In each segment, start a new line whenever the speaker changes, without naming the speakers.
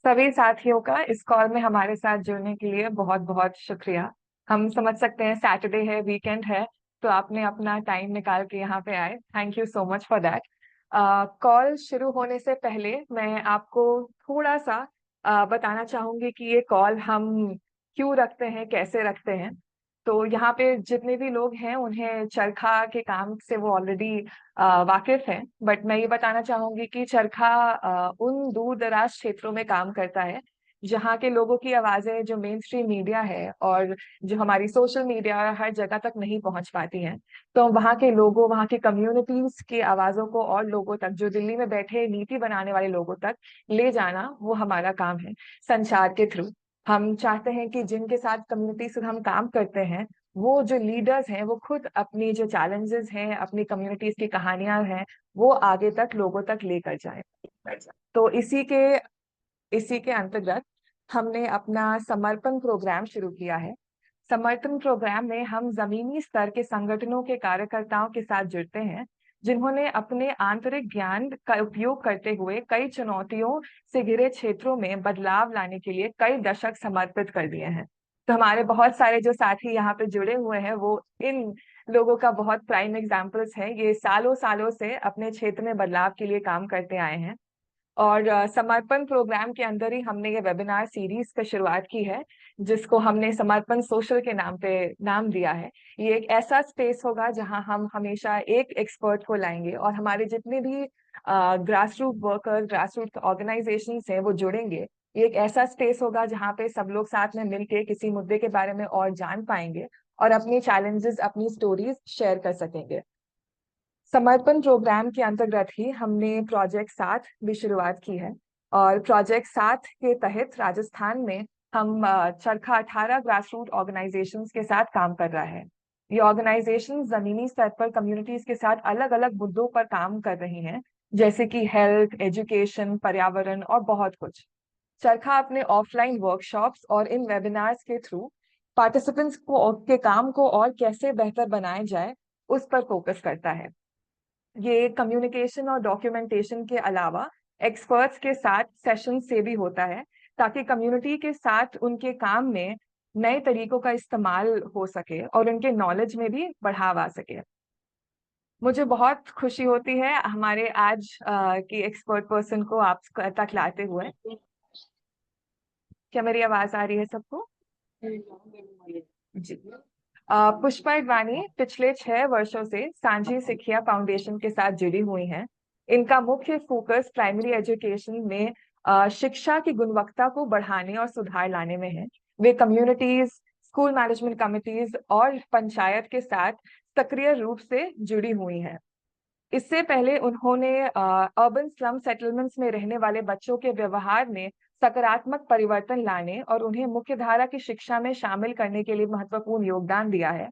सभी साथियों का इस कॉल में हमारे साथ जुड़ने के लिए बहुत बहुत शुक्रिया। हम समझ सकते हैं सैटरडे है, वीकेंड है, तो आपने अपना टाइम निकाल के यहाँ पे आए। Thank you so much for that. Call शुरू होने से पहले मैं आपको थोड़ा सा बताना चाहूंगी कि ये कॉल हम क्यों रखते हैं, कैसे रखते हैं। तो यहाँ पे जितने भी लोग हैं उन्हें चरखा के काम से वो ऑलरेडी वाकिफ हैं, बट मैं ये बताना चाहूंगी कि चरखा उन दूर दराज क्षेत्रों में काम करता है जहाँ के लोगों की आवाजें जो मेन स्ट्रीम मीडिया है और जो हमारी सोशल मीडिया हर जगह तक नहीं पहुंच पाती हैं। तो वहाँ के लोगों, वहाँ की कम्युनिटीज की आवाजों को और लोगों तक, जो दिल्ली में बैठे नीति बनाने वाले लोगों तक ले जाना, वो हमारा काम है संचार के थ्रू। हम चाहते हैं कि जिनके साथ कम्युनिटी से हम काम करते हैं, वो जो लीडर्स हैं वो खुद अपनी जो चैलेंजेस हैं, अपनी कम्युनिटीज की कहानियां हैं, वो आगे तक लोगों तक लेकर जाएं। तो इसी के अंतर्गत हमने अपना समर्पण प्रोग्राम शुरू किया है। समर्थन प्रोग्राम में हम जमीनी स्तर के संगठनों के कार्यकर्ताओं के साथ जुड़ते हैं, जिन्होंने अपने आंतरिक ज्ञान का उपयोग करते हुए कई चुनौतियों से घिरे क्षेत्रों में बदलाव लाने के लिए कई दशक समर्पित कर दिए हैं। तो हमारे बहुत सारे जो साथी यहाँ पे जुड़े हुए हैं वो इन लोगों का बहुत प्राइम एग्जाम्पल्स हैं। ये सालों सालों से अपने क्षेत्र में बदलाव के लिए काम करते आए हैं। और समर्पण प्रोग्राम के अंदर ही हमने ये वेबिनार सीरीज का शुरुआत की है, जिसको हमने समर्पण सोशल के नाम पे नाम दिया है। ये एक ऐसा स्पेस होगा जहां हम हमेशा एक एक्सपर्ट को लाएंगे और हमारे जितने भी grass root worker, grass root organisation हैं वो जुड़ेंगे। ये एक ऐसा स्पेस होगा जहाँ पे सब लोग साथ में मिलके किसी मुद्दे के बारे में और जान पाएंगे और अपनी चैलेंजेस, अपनी स्टोरीज शेयर कर सकेंगे। समर्पण प्रोग्राम के अंतर्गत ही हमने प्रोजेक्ट 7 भी शुरुआत की है। और प्रोजेक्ट 7 के तहत राजस्थान में हम चरखा 18 ग्रास रूट ऑर्गेनाइजेशंस के साथ काम कर रहा है। ये ऑर्गेनाइजेशन जमीनी स्तर पर कम्युनिटीज के साथ अलग अलग मुद्दों पर काम कर रही हैं, जैसे कि हेल्थ, एजुकेशन, पर्यावरण और बहुत कुछ। चरखा अपने ऑफलाइन वर्कशॉप्स और इन वेबिनार्स के थ्रू पार्टिसिपेंट्स को के काम को और कैसे बेहतर बनाया जाए उस पर फोकस करता है। ये कम्युनिकेशन और डॉक्यूमेंटेशन के अलावा एक्सपर्ट्स के साथ सेशन से भी होता है, ताकि कम्युनिटी के साथ उनके काम में नए तरीकों का इस्तेमाल हो सके और उनके नॉलेज में भी बढ़ाव आ सके। मुझे बहुत खुशी होती है हमारे आज की एक्सपर्ट पर्सन को आप तक लाते हुए। क्या मेरी आवाज आ रही है सबको? जी। पुष्पा इडवाणी पिछले 6 वर्षों से सांझी सिखिया फाउंडेशन के साथ जुड़ी हुई हैं। इनका मुख्य फोकस प्राइमरी एजुकेशन में शिक्षा की गुणवत्ता को बढ़ाने और सुधार लाने में है। वे कम्युनिटीज, स्कूल मैनेजमेंट कमिटीज और पंचायत के साथ सक्रिय रूप से जुड़ी हुई हैं। इससे पहले उन्होंने अर्बन स्लम सेटलमेंट्स में रहने वाले बच्चों के व्यवहार में सकारात्मक परिवर्तन लाने और उन्हें मुख्यधारा की शिक्षा में शामिल करने के लिए महत्वपूर्ण योगदान दिया है।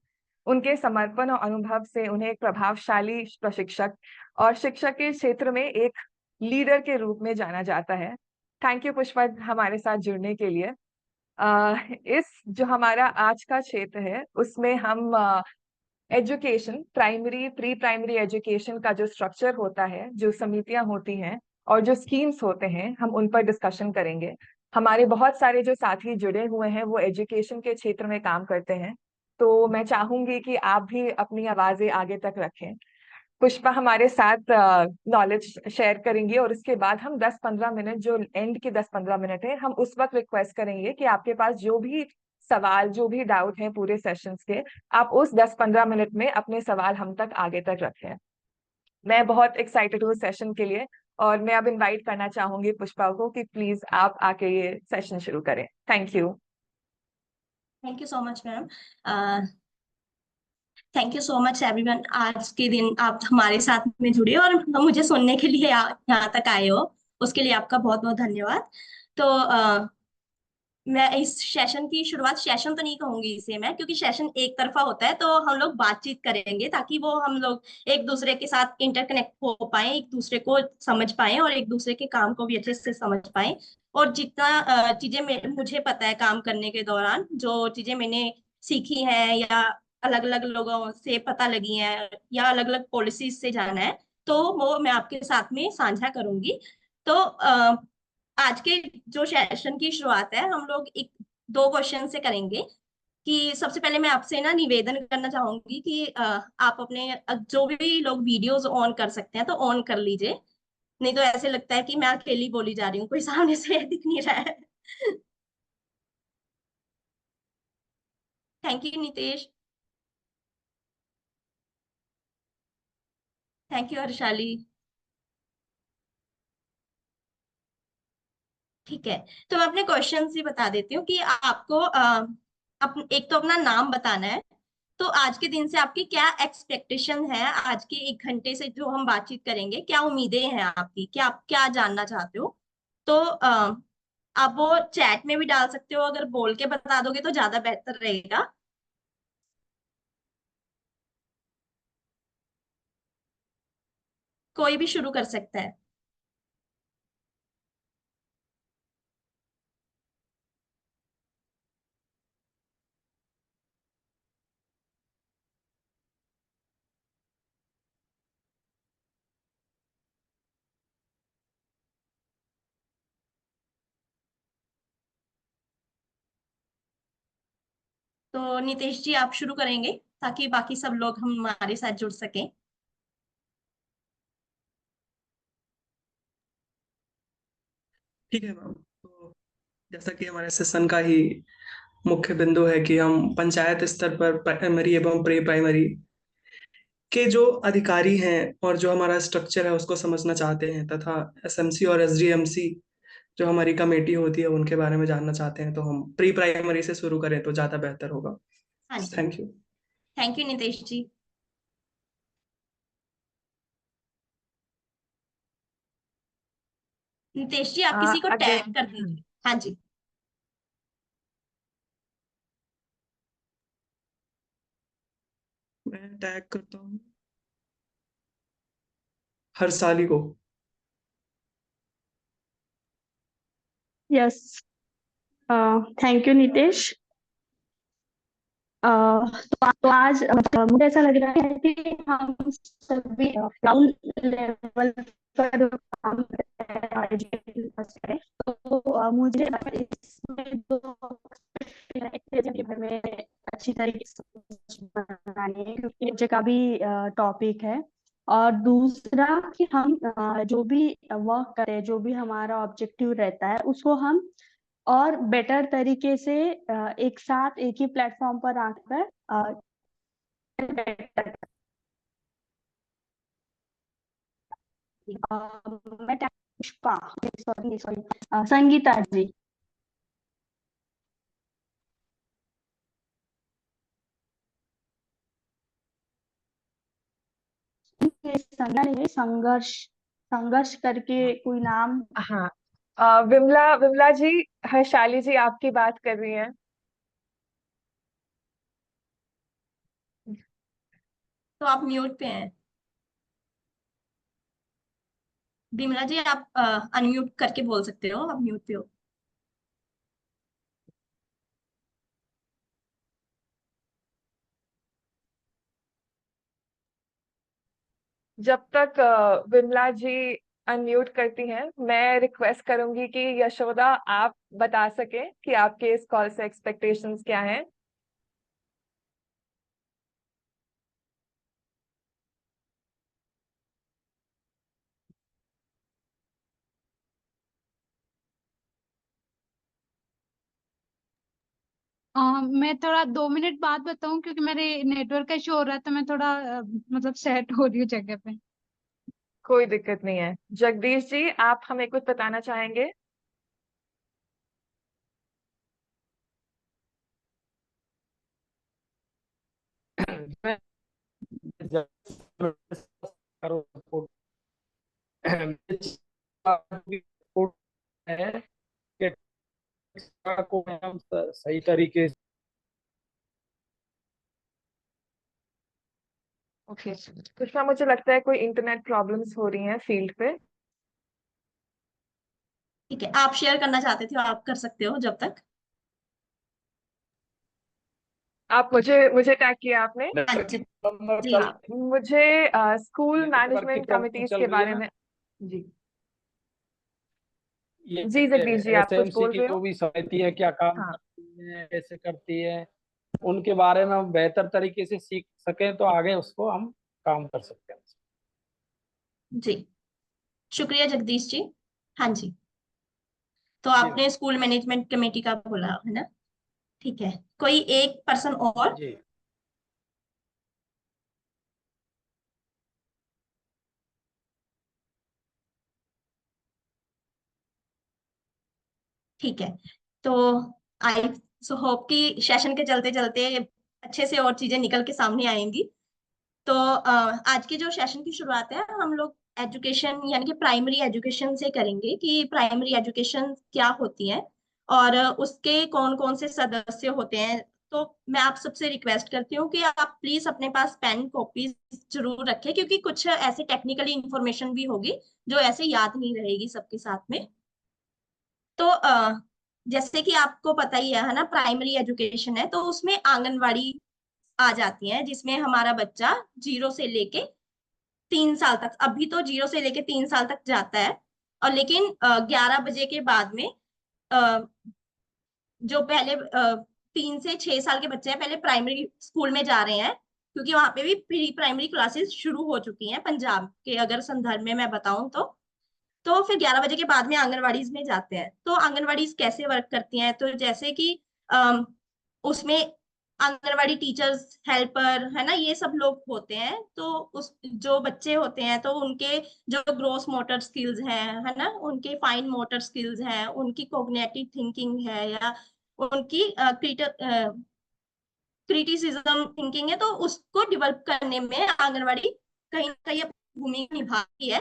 उनके समर्पण और अनुभव से उन्हें एक प्रभावशाली प्रशिक्षक और शिक्षक के क्षेत्र में एक लीडर के रूप में जाना जाता है। थैंक यू पुष्पा, हमारे साथ जुड़ने के लिए। इस जो हमारा आज का क्षेत्र है उसमें हम education, primary, pre primary education का जो स्ट्रक्चर होता है, जो समितियां होती हैं और जो स्कीम्स होते हैं, हम उन पर डिस्कशन करेंगे। हमारे बहुत सारे जो साथी जुड़े हुए हैं वो एजुकेशन के क्षेत्र में काम करते हैं, तो मैं चाहूंगी कि आप भी अपनी आवाजें आगे तक रखें। पुष्पा हमारे साथ नॉलेज शेयर करेंगी और उसके बाद हम 10-15 मिनट, जो एंड के 10-15 मिनट है, हम उस वक्त रिक्वेस्ट करेंगे कि आपके पास जो भी सवाल, जो भी डाउट है पूरे सेशंस के, आप उस 10-15 मिनट में अपने सवाल हम तक आगे तक रखें। मैं बहुत एक्साइटेड हूँ सेशन के लिए और मैं अब इनवाइट करना चाहूंगी पुष्पा को कि प्लीज आप आके ये सेशन शुरू करें। Thank you.
Thank you so much ma'am. Thank you so much everyone, आज के दिन आप हमारे साथ में जुड़े और मुझे सुनने के लिए यहाँ तक आए हो, उसके लिए आपका बहुत बहुत धन्यवाद। तो मैं इस सेशन की शुरुआत, सेशन तो नहीं कहूंगी इसे मैं, क्योंकि सेशन एक तरफा होता है, तो हम लोग बातचीत करेंगे ताकि वो हम लोग एक दूसरे के साथ इंटरकनेक्ट हो पाए, एक दूसरे को समझ पाए और एक दूसरे के काम को भी अच्छे से समझ पाए। और जितना चीजें मुझे पता है काम करने के दौरान, जो चीजें मैंने सीखी हैं या अलग अलग लोगों से पता लगी हैं या अलग अलग पॉलिसीज से जाना है, तो वो मैं आपके साथ में साझा करूंगी। तो आज के जो सेशन की शुरुआत है हम लोग एक दो क्वेश्चन से करेंगे। कि सबसे पहले मैं आपसे ना निवेदन करना चाहूंगी कि आप अपने जो भी लोग वीडियोस ऑन कर सकते हैं तो ऑन कर लीजिए। नहीं तो ऐसे लगता है कि मैं अकेली बोली जा रही हूँ, कोई सामने से दिख नहीं रहा है। Thank you Nitesh. Thank you Harshali. ठीक है, तो मैं अपने क्वेश्चन ही बता देती हूँ कि आपको एक तो अपना नाम बताना है। तो आज के दिन से आपकी क्या एक्सपेक्टेशन है, आज के 1 घंटे से जो हम बातचीत करेंगे क्या उम्मीदें हैं आपकी, क्या आप क्या जानना चाहते हो। तो आप वो चैट में भी डाल सकते हो, अगर बोल के बता दोगे तो ज्यादा बेहतर रहेगा। कोई भी शुरू कर सकता है। तो नितेश जी आप शुरू करेंगे ताकि बाकी सब लोग हमारे साथ जुड़ सकें।
ठीक है मैम। तो जैसा कि हमारे सेशन का ही मुख्य बिंदु है कि हम पंचायत स्तर पर प्राइमरी एवं प्री प्राइमरी के जो अधिकारी हैं और जो हमारा स्ट्रक्चर है उसको समझना चाहते हैं, तथा एसएमसी और एसडीएमसी जो हमारी कमेटी होती है उनके बारे में जानना चाहते हैं, तो हम प्री प्राइमरी से शुरू करें तो ज़्यादा बेहतर होगा।
हाँ जी।
Thank you.
Thank you Nitesh ji. Nitesh ji आप किसी को टैग
अगेन,
कर दीजिए। हाँ जी।
मैं टैग करता हूँ हर्षाली को।
Yes, thank you Nitesh. तो आज मुझे ऐसा लग रहा है कि हम सभी ग्राउंड लेवल पर काम कर रहे हैं, education first है। तो मुझे इसमें दो के बारे में अच्छी तरीके से बनानी है क्योंकि मुझे का भी टॉपिक है। और दूसरा कि हम जो भी वर्क करें, जो भी हमारा ऑब्जेक्टिव रहता है उसको हम और बेटर तरीके से एक साथ एक ही प्लेटफॉर्म पर आकर better, मैं पुष्पा, सॉरी सॉरी, संगीता जी। ये संज्ञा नहीं है, संघर्ष, संघर्ष करके कोई नाम।
हाँ, विमला विमला जी, हर्षाली जी आपकी बात कर रही हैं।
तो आप म्यूट पे हैं। बिमला जी आप अनम्यूट करके बोल सकते हो, आप म्यूट पे हो।
जब तक विमला जी अनम्यूट करती हैं, मैं रिक्वेस्ट करूंगी कि यशोदा आप बता सकें कि आपके इस कॉल से एक्सपेक्टेशंस क्या हैं।
मैं थोड़ा 2 मिनट बाद बताऊं क्योंकि मेरे नेटवर्क का इशू हो रहा है, तो मैं थोड़ा मतलब सेट हो रही हूँ जगह पे।
कोई दिक्कत नहीं है। जगदीश जी, आप हमें कुछ बताना चाहेंगे?
को हम सही तरीके से
ओके, कृष्णा, मुझे लगता है कोई इंटरनेट प्रॉब्लम्स हो रही हैं फील्ड पे।
ठीक है, आप शेयर करना चाहते थे आप कर सकते हो जब तक।
आप मुझे मुझे टैग किया आपने।
हाँ
नेटवर्क की
जी।
प्रॉब्लम
जी
चल
जी।
मुझे स्कूल
नेटवर्क की
मैनेजमेंट
प्रॉब्लम
कमिटीज
चल
के
रही है
बारे
ना।
में। जी।
ये
जी जगदीश जी, आप कुछ
एसएमसी
बोल
की
रहे
जो
हो?
भी समिति है क्या काम
हाँ।
करती है, कैसे करती है, उनके बारे में हम बेहतर तरीके से सीख सकें तो आगे उसको हम काम कर सकते हैं।
जी, शुक्रिया जगदीश जी। हाँ जी, तो
जी
आपने स्कूल मैनेजमेंट कमेटी का बोला है ना? ठीक है, कोई एक पर्सन और?
जी।
ठीक है, तो आई सो होप कि सेशन के चलते चलते अच्छे से और चीजें निकल के सामने आएंगी। तो आज के जो सेशन की शुरुआत है हम लोग एजुकेशन यानी कि प्राइमरी एजुकेशन से करेंगे कि प्राइमरी एजुकेशन क्या होती है और उसके कौन कौन से सदस्य होते हैं। तो मैं आप सबसे रिक्वेस्ट करती हूँ कि आप प्लीज अपने पास पेन कॉपी जरूर रखें, क्योंकि कुछ ऐसे टेक्निकली इंफॉर्मेशन भी होगी जो ऐसे याद नहीं रहेगी सबके साथ में। तो जैसे कि आपको पता ही है ना, प्राइमरी एजुकेशन है तो उसमें आंगनवाड़ी आ जाती है, जिसमें हमारा बच्चा 0 से लेके 3 साल तक, अभी तो 0 से लेके 3 साल तक जाता है। और लेकिन 11 बजे के बाद में अ, जो पहले 3 से 6 साल के बच्चे हैं पहले प्राइमरी स्कूल में जा रहे हैं, क्योंकि वहां पे भी प्री प्राइमरी क्लासेस शुरू हो चुकी हैं पंजाब के अगर संदर्भ में मैं बताऊं तो फिर 11 बजे के बाद में आंगनवाड़ीज में जाते हैं। तो आंगनवाड़ीज कैसे वर्क करती हैं, तो जैसे कि उसमें आंगनवाड़ी टीचर्स, हेल्पर है ना, ये सब लोग होते हैं। तो उस जो बच्चे होते हैं तो उनके जो ग्रोस मोटर स्किल्स हैं है ना, उनके फाइन मोटर स्किल्स हैं, उनकी कोग्निटिव थिंकिंग है या उनकी क्रिटिसिज्म थिंकिंग है, तो उसको डेवलप करने में आंगनवाड़ी कहीं ना कहीं अपनी भूमिका निभाती है।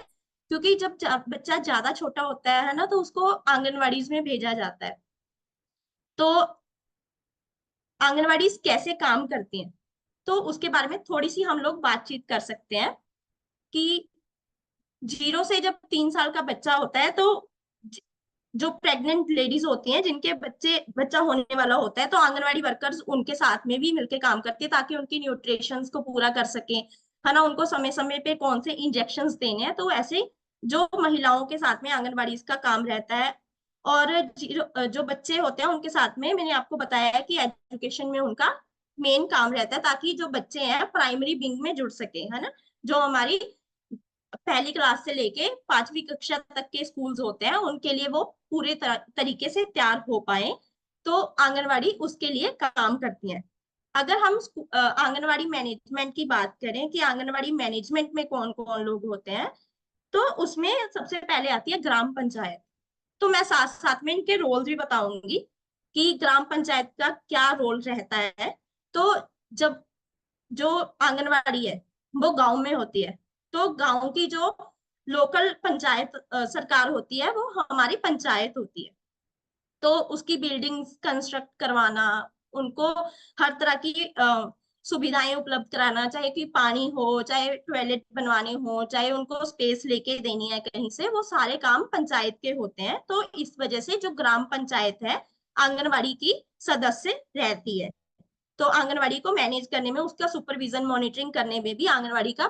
क्योंकि जब बच्चा ज्यादा छोटा होता है ना तो उसको आंगनवाड़ीज में भेजा जाता है। तो आंगनवाड़ी कैसे काम करती हैं, तो उसके बारे में थोड़ी सी हम लोग बातचीत कर सकते हैं कि 0 से जब 3 साल का बच्चा होता है तो जो प्रेग्नेंट लेडीज होती हैं जिनके बच्चा होने वाला होता है, तो आंगनवाड़ी वर्कर्स उनके साथ में भी मिलके काम करती है ताकि उनकी न्यूट्रिशंस को पूरा कर सके है ना, उनको समय समय पे कौन से इंजेक्शंस देने हैं। तो ऐसे जो महिलाओं के साथ में आंगनवाड़ी का काम रहता है। और जो बच्चे होते हैं उनके साथ में मैंने आपको बताया है कि एजुकेशन में उनका मेन काम रहता है, ताकि जो बच्चे हैं प्राइमरी विंग में जुड़ सके है ना। जो हमारी पहली क्लास से लेके 5वीं कक्षा तक के स्कूल्स होते हैं उनके लिए वो पूरे तरीके से तैयार हो पाए, तो आंगनवाड़ी उसके लिए काम करती है। अगर हम आंगनवाड़ी मैनेजमेंट की बात करें कि आंगनवाड़ी मैनेजमेंट में कौन कौन लोग होते हैं, तो उसमें सबसे पहले आती है ग्राम पंचायत। तो मैं साथ साथ में इनके रोल भी बताऊंगी कि ग्राम पंचायत का क्या रोल रहता है। तो जब जो आंगनवाड़ी है वो गांव में होती है, तो गांव की जो लोकल पंचायत सरकार होती है वो हमारी पंचायत होती है। तो उसकी बिल्डिंग्स कंस्ट्रक्ट करवाना, उनको हर तरह की सुविधाएं उपलब्ध कराना, चाहे कि पानी हो, चाहे टॉयलेट बनवाने हो, चाहे उनको स्पेस लेके देनी है कहीं से, वो सारे काम पंचायत के होते हैं। तो इस वजह से जो ग्राम पंचायत है आंगनवाड़ी की सदस्य रहती है। तो आंगनवाड़ी को मैनेज करने में, उसका सुपरविजन मॉनिटरिंग करने में भी आंगनवाड़ी का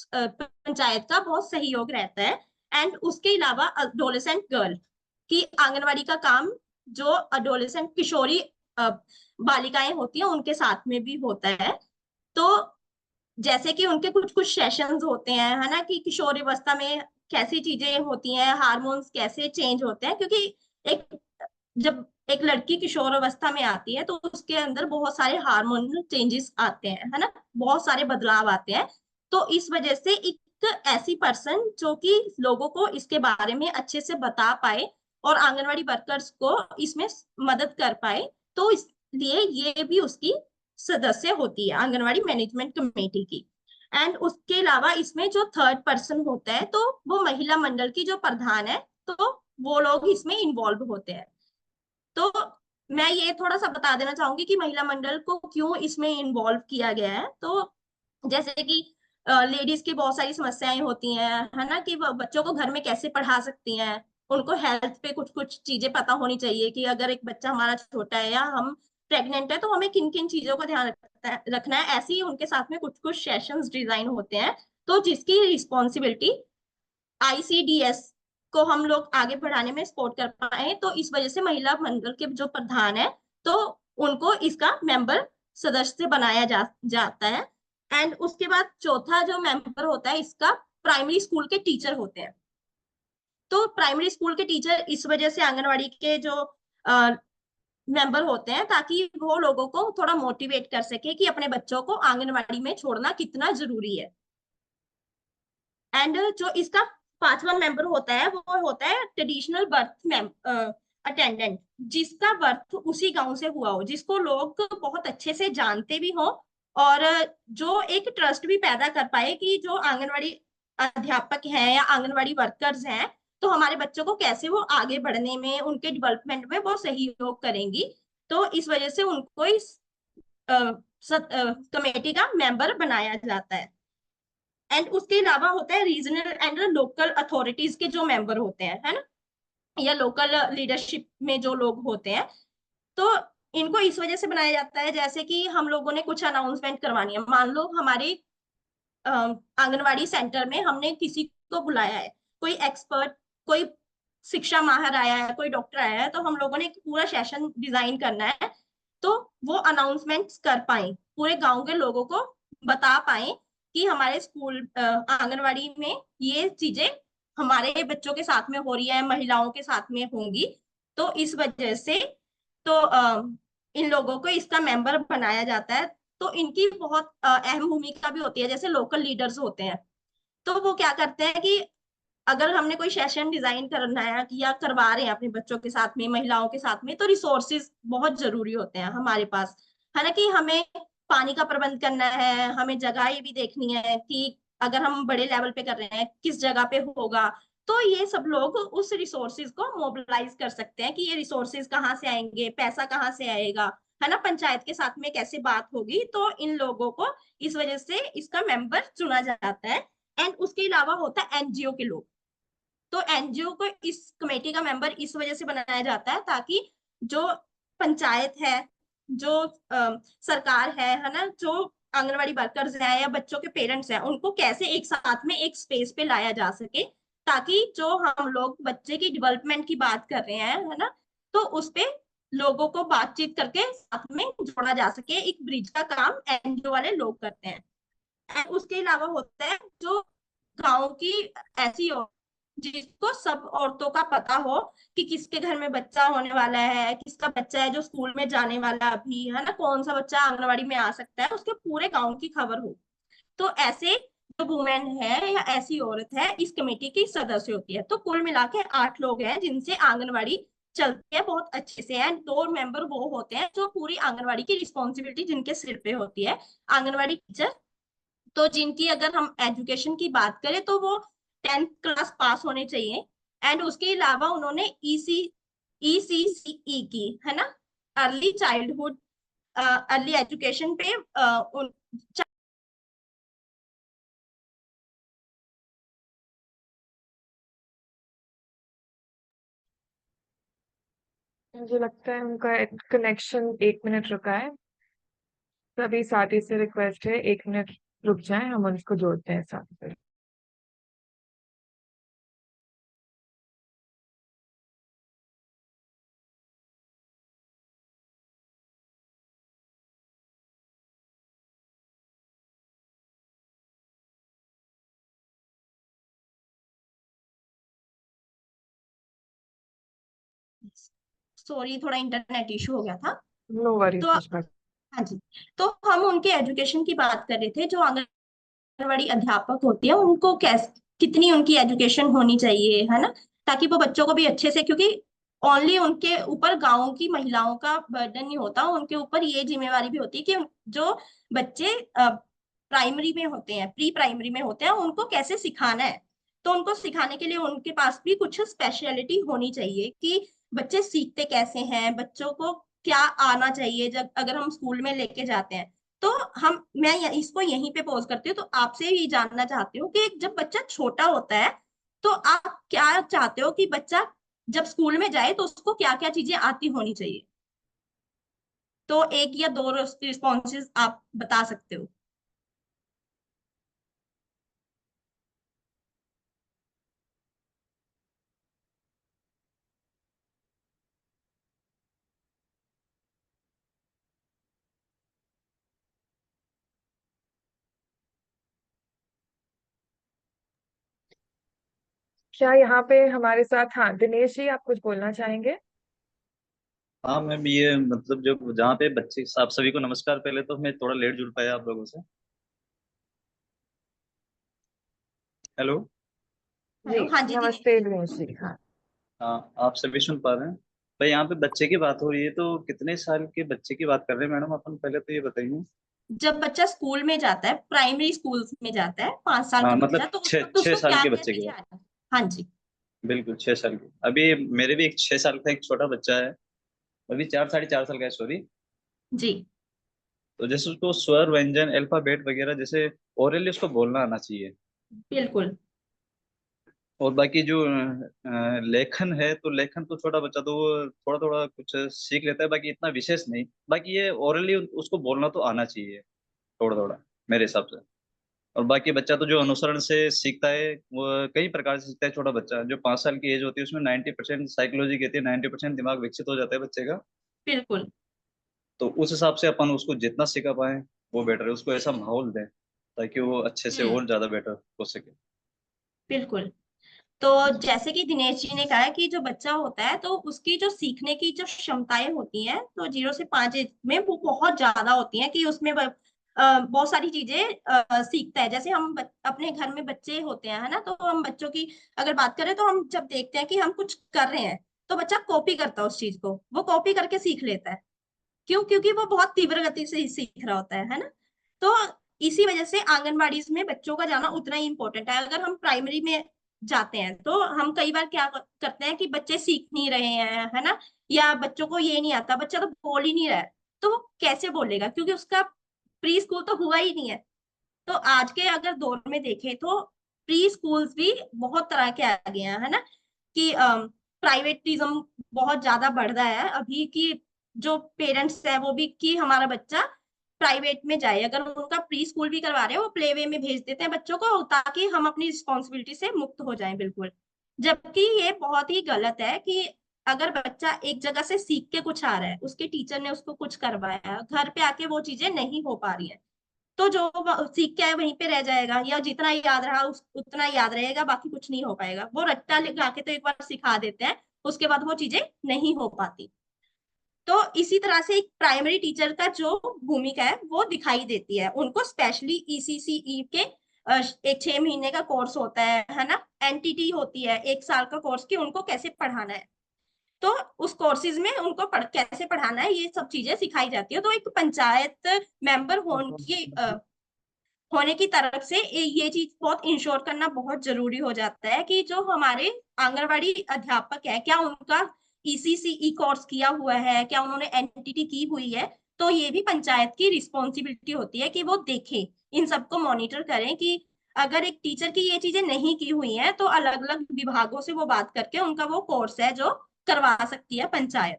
पंचायत का बहुत सहयोग रहता है। एंड उसके अलावा अडोलेसेंट गर्ल की आंगनवाड़ी का काम जो अडोलेसेंट किशोरी बालिकाएं होती हैं उनके साथ में भी होता है। तो जैसे कि उनके कुछ कुछ सेशंस होते हैं है ना, कि किशोरी अवस्था में कैसी चीजें होती हैं, हार्मोन्स कैसे चेंज होते हैं, क्योंकि एक जब एक लड़की किशोर अवस्था में आती है तो उसके अंदर बहुत सारे हार्मोनल चेंजेस आते हैं है ना, बहुत सारे बदलाव आते हैं। तो इस वजह से एक ऐसी पर्सन जो कि लोगों को इसके बारे में अच्छे से बता पाए और आंगनवाड़ी वर्कर्स को इसमें मदद कर पाए, तो इसलिए ये भी उसकी सदस्य होती है आंगनवाड़ी मैनेजमेंट कमेटी की। एंड उसके अलावा इसमें जो थर्ड पर्सन होता है तो वो महिला मंडल की जो प्रधान है, तो वो लोग इसमें इन्वॉल्व होते हैं। तो मैं ये थोड़ा सा बता देना चाहूंगी कि महिला मंडल को क्यों इसमें इन्वॉल्व किया गया है। तो जैसे कि लेडीज की बहुत सारी समस्याएं होती हैं है ना, कि वो बच्चों को घर में कैसे पढ़ा सकती हैं, उनको हेल्थ पे कुछ कुछ चीजें पता होनी चाहिए कि अगर एक बच्चा हमारा छोटा है या हम प्रेग्नेंट है तो हमें किन किन चीजों का ध्यान रखना है। ऐसे ही उनके साथ में कुछ कुछ सेशंस डिजाइन होते हैं, तो जिसकी रिस्पॉन्सिबिलिटी आईसीडीएस को हम लोग आगे बढ़ाने में सपोर्ट कर पाए, तो इस वजह से महिला मंडल के जो प्रधान है तो उनको इसका मेंबर सदस्य बनाया जाता है। एंड उसके बाद चौथा जो मेंबर होता है इसका प्राइमरी स्कूल के टीचर होते हैं। तो प्राइमरी स्कूल के टीचर इस वजह से आंगनवाड़ी के जो मेंबर होते हैं ताकि वो लोगों को थोड़ा मोटिवेट कर सके कि अपने बच्चों को आंगनवाड़ी में छोड़ना कितना जरूरी है। एंड जो इसका पांचवा मेंबर होता है वो होता है ट्रेडिशनल बर्थ अटेंडेंट, जिसका बर्थ उसी गांव से हुआ हो, जिसको लोग बहुत अच्छे से जानते भी हो, और जो एक ट्रस्ट भी पैदा कर पाए कि जो आंगनवाड़ी अध्यापक हैं या आंगनवाड़ी वर्कर्स हैं तो हमारे बच्चों को कैसे वो आगे बढ़ने में, उनके डेवलपमेंट में वो सहयोग करेंगी। तो इस वजह से उनको इस कमेटी का मेंबर बनाया जाता है। एंड उसके अलावा होता है रीजनल एंड लोकल अथॉरिटीज के जो मेंबर होते हैं, है ना, या लोकल लीडरशिप में जो लोग होते हैं, तो इनको इस वजह से बनाया जाता है जैसे कि हम लोगों ने कुछ अनाउंसमेंट करवानी है, मान लो हमारे आंगनवाड़ी सेंटर में हमने किसी को बुलाया है, कोई एक्सपर्ट, कोई शिक्षा माहिर आया है, कोई डॉक्टर आया है, तो हम लोगों ने एक पूरा सेशन डिजाइन करना है, तो वो अनाउंसमेंट्स कर पाए, पूरे गांव के लोगों को बता पाए कि हमारे स्कूल आंगनवाड़ी में ये चीजें हमारे बच्चों के साथ में हो रही है, महिलाओं के साथ में होंगी। तो इस वजह से तो इन लोगों को इसका मेंबर बनाया जाता है। तो इनकी बहुत अहम भूमिका भी होती है, जैसे लोकल लीडर्स होते हैं तो वो क्या करते हैं कि अगर हमने कोई सेशन डिजाइन करना है या करवा रहे हैं अपने बच्चों के साथ में, महिलाओं के साथ में, तो रिसोर्सेज बहुत जरूरी होते हैं हमारे पास, है ना, कि हमें पानी का प्रबंध करना है, हमें जगह भी देखनी है कि अगर हम बड़े लेवल पे कर रहे हैं किस जगह पे होगा, तो ये सब लोग उस रिसोर्सेज को मोबिलाइज कर सकते हैं कि ये रिसोर्सेज कहाँ से आएंगे, पैसा कहाँ से आएगा, है ना, पंचायत के साथ में कैसे बात होगी। तो इन लोगों को इस वजह से इसका मेंबर चुना जाता है। एंड उसके अलावा होता है एनजीओ के लोग। तो एनजीओ को इस कमेटी का मेंबर इस वजह से बनाया जाता है ताकि जो पंचायत है, जो सरकार है ना, जो आंगनवाड़ी वर्कर्स हैं या बच्चों के पेरेंट्स हैं, उनको कैसे एक साथ में एक स्पेस पे लाया जा सके, ताकि जो हम लोग बच्चे की डेवलपमेंट की बात कर रहे हैं, है ना, तो उस पे लोगों को बातचीत करके साथ में जोड़ा जा सके। एक ब्रिज का काम एनजीओ वाले लोग करते हैं। उसके अलावा होता है जो गांव की ऐसी जिसको सब औरतों का पता हो कि किसके घर में बच्चा होने वाला है, किसका बच्चा है जो स्कूल में जाने वाला अभी, है ना, कौन सा बच्चा आंगनवाड़ी में आ सकता है, उसके पूरे गांव की खबर हो। तो ऐसे जो वुमेन है या ऐसी औरत है इस कमेटी की सदस्य होती है। तो कुल मिला के 8 लोग हैं जिनसे आंगनवाड़ी चलती है बहुत अच्छे से। एंड 2 मेंबर वो होते हैं जो पूरी आंगनवाड़ी की रिस्पॉन्सिबिलिटी जिनके सिर पे होती है, आंगनवाड़ी टीचर। तो जिनकी अगर हम एजुकेशन की बात करें तो वो 10th क्लास पास होने चाहिए। एंड उसके अलावा उन्होंने ईसीसीई की, है ना, अर्ली चाइल्डहुड अर्ली एजुकेशन पे
मुझे लगता है उनका कनेक्शन 1 मिनट रुका है। सभी साथी से रिक्वेस्ट है 1 मिनट रुक जाए, हम उनको जोड़ते हैं साथ से।
सॉरी, थोड़ा इंटरनेट इशू हो गया था।
नो वरीज
तो
पुष्पा।
हाँ जी, तो हम उनके एजुकेशन की बात कर रहे थे। जो आंगनवाड़ी अध्यापक होती है उनको कैसे, कितनी उनकी एजुकेशन होनी चाहिए, है ना, ताकि वो बच्चों को भी अच्छे से, क्योंकि ओनली उनके ऊपर गांव की महिलाओं का बर्डन नहीं होता, उनके ऊपर ये जिम्मेवारी भी होती है कि जो बच्चे प्राइमरी में होते हैं, प्री प्राइमरी में होते हैं, उनको कैसे सिखाना है। तो उनको सिखाने के लिए उनके पास भी कुछ स्पेशलिटी होनी चाहिए कि बच्चे सीखते कैसे हैं, बच्चों को क्या आना चाहिए जब अगर हम स्कूल में लेके जाते हैं। तो मैं इसको यहीं पे पॉज करती हूँ। तो आपसे ये जानना चाहती हूँ कि जब बच्चा छोटा होता है तो आप क्या चाहते हो कि बच्चा जब स्कूल में जाए तो उसको क्या क्या चीजें आती होनी चाहिए। तो 1 या 2 रिस्पॉन्सेज आप बता सकते हो।
क्या यहाँ पे हमारे साथ, हाँ दिनेश जी, आप कुछ बोलना चाहेंगे?
हाँ मैम, ये मतलब जो जहाँ पे बच्चे, आप सभी को नमस्कार। पहले तो मैं थोड़ा लेट जुड़ पाया आप लोगों से। हेलो।
जी
हेलो, हाँ जी दिनेश
नमस्ते
जी।
दिनेश जी। हाँ,
हाँ, आप सभी सुन पा रहे हैं? भाई यहाँ पे बच्चे की बात हो रही है, तो कितने साल के बच्चे की बात कर रहे हैं मैडम अपन? पहले तो ये बताइए।
जब बच्चा स्कूल में जाता है, प्राइमरी स्कूल में जाता है, 5 साल
हाँ
का बच्चा,
मतलब
तो उस
छः
वक्त
छः
उसको
साल
क्या
के
क्या
बच्चे की
चीजें
बात।
आ रही हैं? हाँ जी।
बिल्कुल 6 साल की। अभी मेरे भी एक 6 साल का एक छोटा बच्चा है। अभी 4 साढ़े 4 साल का है, सॉरी।
जी
तो जैसे उसको स्वर व्यंजन अल्फाबेट वगैरह जैसे ओरली उसको बोलना आना चाहिए।
बिल्कुल।
और बाकी जो लेखन है, तो लेखन तो छोटा बच्चा तो वो थोड़ा थोड़ा कुछ सीख लेता है, बाकी इतना विशेष नहीं। बाकी ये ओरली उसको बोलना तो आना चाहिए थोड़ा थोड़ा, मेरे हिसाब से। और बाकी बच्चा तो जो अनुसरण से सीखता है वो कई प्रकार से सीखता है। छोटा बच्चा जो 5 साल की एज होती है उसमें 90% साइकोलॉजी कहती है 90% दिमाग विकसित हो जाता है बच्चे का।
बिल्कुल।
तो उस हिसाब से अपन उसको जितना सिखा पाए वो बेटर है। उसको ऐसा माहौल दें ताकि वो अच्छे से
हम्म।
और ज्यादा बेटर हो सके।
बिल्कुल। तो जैसे कि दिनेश जी ने कहा है कि जो बच्चा होता है तो उसकी जो सीखने की जो क्षमताएं होती हैं, तो 0 से 5 एज में वो बहुत ज्यादा होती हैं कि उसमें बहुत सारी चीजें सीखता है। जैसे हम अपने घर में बच्चे होते हैं, है ना, तो हम बच्चों की अगर बात करें तो हम जब देखते हैं कि हम कुछ कर रहे हैं तो बच्चा कॉपी करता है, उस चीज को वो कॉपी करके सीख लेता है। क्यों? क्योंकि वो बहुत तीव्र गति से ही सीख रहा होता है ना। तो इसी वजह से आंगनबाड़ी में बच्चों का जाना उतना ही इम्पोर्टेंट है। अगर हम प्राइमरी में जाते हैं तो हम कई बार क्या करते हैं कि बच्चे सीख नहीं रहे हैं, है ना, या बच्चों को ये नहीं आता, बच्चा तो बोल ही नहीं रहा है, तो वो कैसे बोलेगा? क्योंकि उसका प्री स्कूल तो हुआ ही नहीं है। तो आज के अगर दौर में देखें तो प्री स्कूल्स भी बहुत तरह के आ गए हैं, है ना, कि प्राइवेटिज्म बहुत ज्यादा बढ़ रहा है अभी की। जो पेरेंट्स है वो भी कि हमारा बच्चा प्राइवेट में जाए, अगर उनका प्री स्कूल भी करवा रहे हैं वो प्ले वे में भेज देते हैं बच्चों को, ताकि हम अपनी रिस्पॉन्सिबिलिटी से मुक्त हो जाएं। बिल्कुल। जबकि ये बहुत ही गलत है कि अगर बच्चा एक जगह से सीख के कुछ आ रहा है, उसके टीचर ने उसको कुछ करवाया, घर पे आके वो चीजें नहीं हो पा रही है, तो जो सीख के आए वहीं पे रह जाएगा, या जितना याद रहा उतना याद रहेगा, बाकी कुछ नहीं हो पाएगा। वो रट्टा लगा के तो एक बार सिखा देते हैं, उसके बाद वो चीजें नहीं हो पाती। तो इसी तरह से एक प्राइमरी टीचर का जो भूमिका है वो दिखाई देती है। उनको स्पेशली ईसीसीई के एक 6 महीने का कोर्स होता है ना, एनटीटी होती है 1 साल का कोर्स, कि उनको कैसे पढ़ाना है। तो उस कोर्सेज में उनको कैसे पढ़ाना है ये सब चीजें सिखाई जाती है। तो एक पंचायत मेंबर होने की तरफ से ये चीज बहुत इंश्योर करना बहुत जरूरी हो जाता है कि जो हमारे आंगनवाड़ी अध्यापक है, क्या उनका ईसीसीई कोर्स किया हुआ है, क्या उन्होंने एनटीटी की हुई है। तो ये भी पंचायत की रिस्पॉन्सिबिलिटी होती है कि वो देखें, इन सबको मॉनिटर करें कि अगर एक टीचर की ये चीजें नहीं की हुई हैं तो अलग अलग विभागों से वो बात करके उनका वो कोर्स है जो करवा सकती है पंचायत।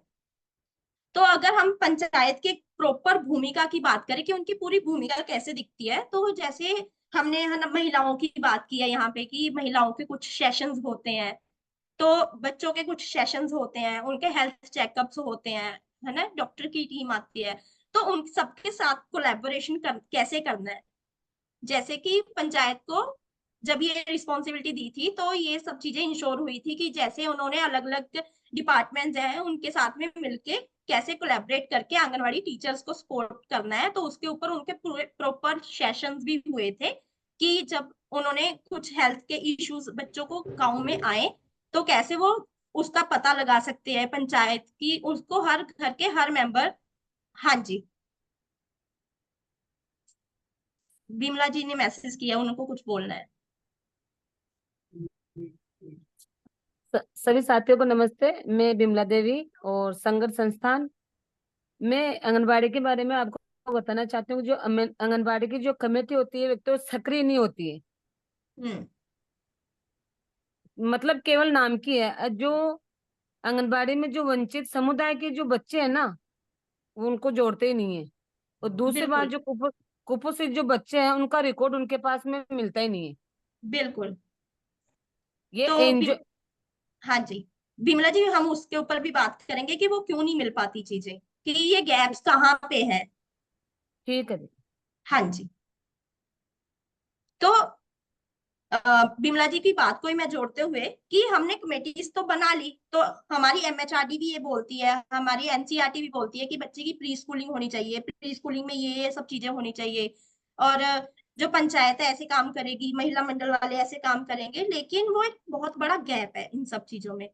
तो अगर हम पंचायत के प्रॉपर भूमिका की बात करें कि उनकी पूरी भूमिका कैसे दिखती है, तो जैसे हमने है ना महिलाओं की बात की है यहाँ पे कि महिलाओं के कुछ सेशंस होते हैं, तो बच्चों के कुछ सेशंस होते हैं, उनके हेल्थ चेकअप्स होते हैं, है ना, डॉक्टर की टीम आती है। तो उन सबके साथ कोलैबोरेशन कैसे करना है। जैसे कि पंचायत को जब ये रिस्पॉन्सिबिलिटी दी थी तो ये सब चीजें इंश्योर हुई थी कि जैसे उन्होंने अलग अलग डिपार्टमेंट्स हैं उनके साथ में मिलके कैसे कोलैबोरेट करके आंगनवाड़ी टीचर्स को सपोर्ट करना है, तो उसके ऊपर उनके पूरे प्रॉपर सेशंस भी हुए थे कि जब उन्होंने कुछ हेल्थ के इश्यूज बच्चों को गांव में आए तो कैसे वो उसका पता लगा सकते हैं पंचायत की, उसको हर घर के हर मेंबर। हाँ जी, बिमला जी ने मैसेज किया, उनको कुछ बोलना है।
सभी साथियों को नमस्ते। मैं बिमला देवी और संगठन संस्थान में आंगनबाड़ी के बारे में आपको बताना चाहती हूँ। जो आंगनबाड़ी की जो कमेटी होती है, एक तो सक्रिय नहीं होती है,
हम्म।
मतलब केवल नाम की है। जो आंगनबाड़ी में जो वंचित समुदाय के जो बच्चे हैं ना, वो उनको जोड़ते ही नहीं है। और दूसरी बात,
बिल्कुल।
जो कुपोषित जो बच्चे हैं उनका रिकॉर्ड उनके पास में मिलता ही नहीं है।
बिल्कुल।
ये
तो
एनजीओ।
हाँ जी, बिमला जी, हम उसके ऊपर भी बात करेंगे कि वो क्यों नहीं मिल पाती चीजें, कि ये गैप्स कहाँ पे है।
ठीक है जी।
हाँ जी। तो बिमला जी की बात को ही मैं जोड़ते हुए कि हमने कमेटीज तो बना ली, तो हमारी एमएचआरडी भी ये बोलती है, हमारी एनसीईआरटी भी बोलती है कि बच्चे की प्री स्कूलिंग होनी चाहिए, प्री स्कूलिंग में ये सब चीजें होनी चाहिए, और जो पंचायत है ऐसे काम करेगी, महिला मंडल वाले ऐसे काम करेंगे, लेकिन वो एक बहुत बड़ा गैप है इन सब चीजों में।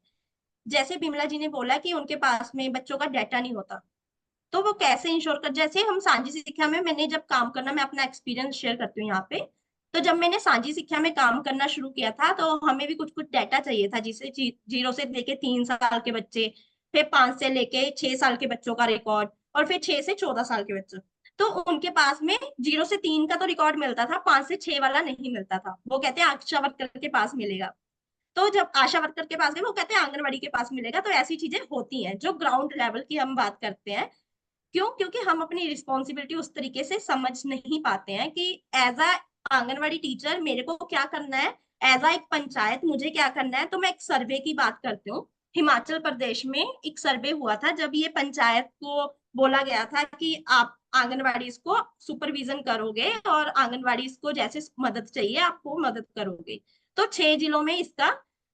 जैसे बिमला जी ने बोला कि उनके पास में बच्चों का डाटा नहीं होता, तो वो कैसे इंश्योर कर, जैसे हम साझी शिक्षा में मैंने जब काम करना, मैं अपना एक्सपीरियंस शेयर करती हूँ यहाँ पे, तो जब मैंने साझी शिक्षा में काम करना शुरू किया था तो हमें भी कुछ कुछ डाटा चाहिए था, जिससे 0 से लेके 3 साल के बच्चे, फिर 5 से लेके 6 साल के बच्चों का रिकॉर्ड, और फिर 6 से 14 साल के बच्चे। तो उनके पास में 0 से 3 का तो रिकॉर्ड मिलता था, 5 से 6 वाला नहीं मिलता था। वो कहते हैं आशा वर्कर के पास मिलेगा, तो जब आशा वर्कर के पास गए वो कहते हैं आंगनबाड़ी के पास मिलेगा। तो ऐसी चीजें होती हैं जो ग्राउंड लेवल की हम बात करते हैं। क्यों? क्योंकि हम अपनी रिस्पॉन्सिबिलिटी उस तरीके से समझ नहीं पाते हैं कि एज अ आंगनबाड़ी टीचर मेरे को क्या करना है, एज अ एक पंचायत मुझे क्या करना है। तो मैं एक सर्वे की बात करती हूँ। हिमाचल प्रदेश में एक सर्वे हुआ था, जब ये पंचायत को बोला गया था कि आप आंगनबाड़ी को सुपरविजन करोगे और आंगनबाड़ी को जैसे मदद चाहिए आपको मदद करोगे। तो 6 जिलों में इसका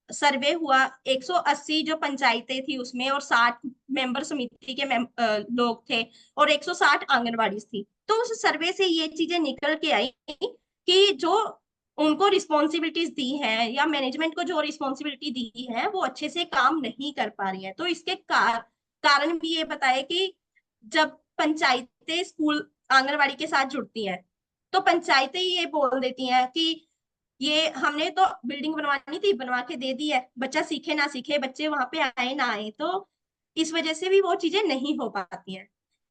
सर्वे हुआ, 180 जो पंचायतें थी उसमें, और 60 मेंबर समिति के लोग थे, और 160 आंगनबाड़ी थी। तो उस सर्वे से ये चीजें निकल के आई कि जो उनको रिस्पॉन्सिबिलिटीज दी है या मैनेजमेंट को जो रिस्पॉन्सिबिलिटी दी है वो अच्छे से काम नहीं कर पा रही है। तो इसके कारण भी ये बताए कि जब पंचायतें स्कूल आंगनबाड़ी के साथ जुड़ती हैं तो पंचायतें ये बोल देती हैं कि ये हमने तो बिल्डिंग बनवानी थी, बनवा के दे दी है, बच्चा सीखे ना सीखे, बच्चे वहां पे आए ना आए, तो इस वजह से भी वो चीजें नहीं हो पाती हैं।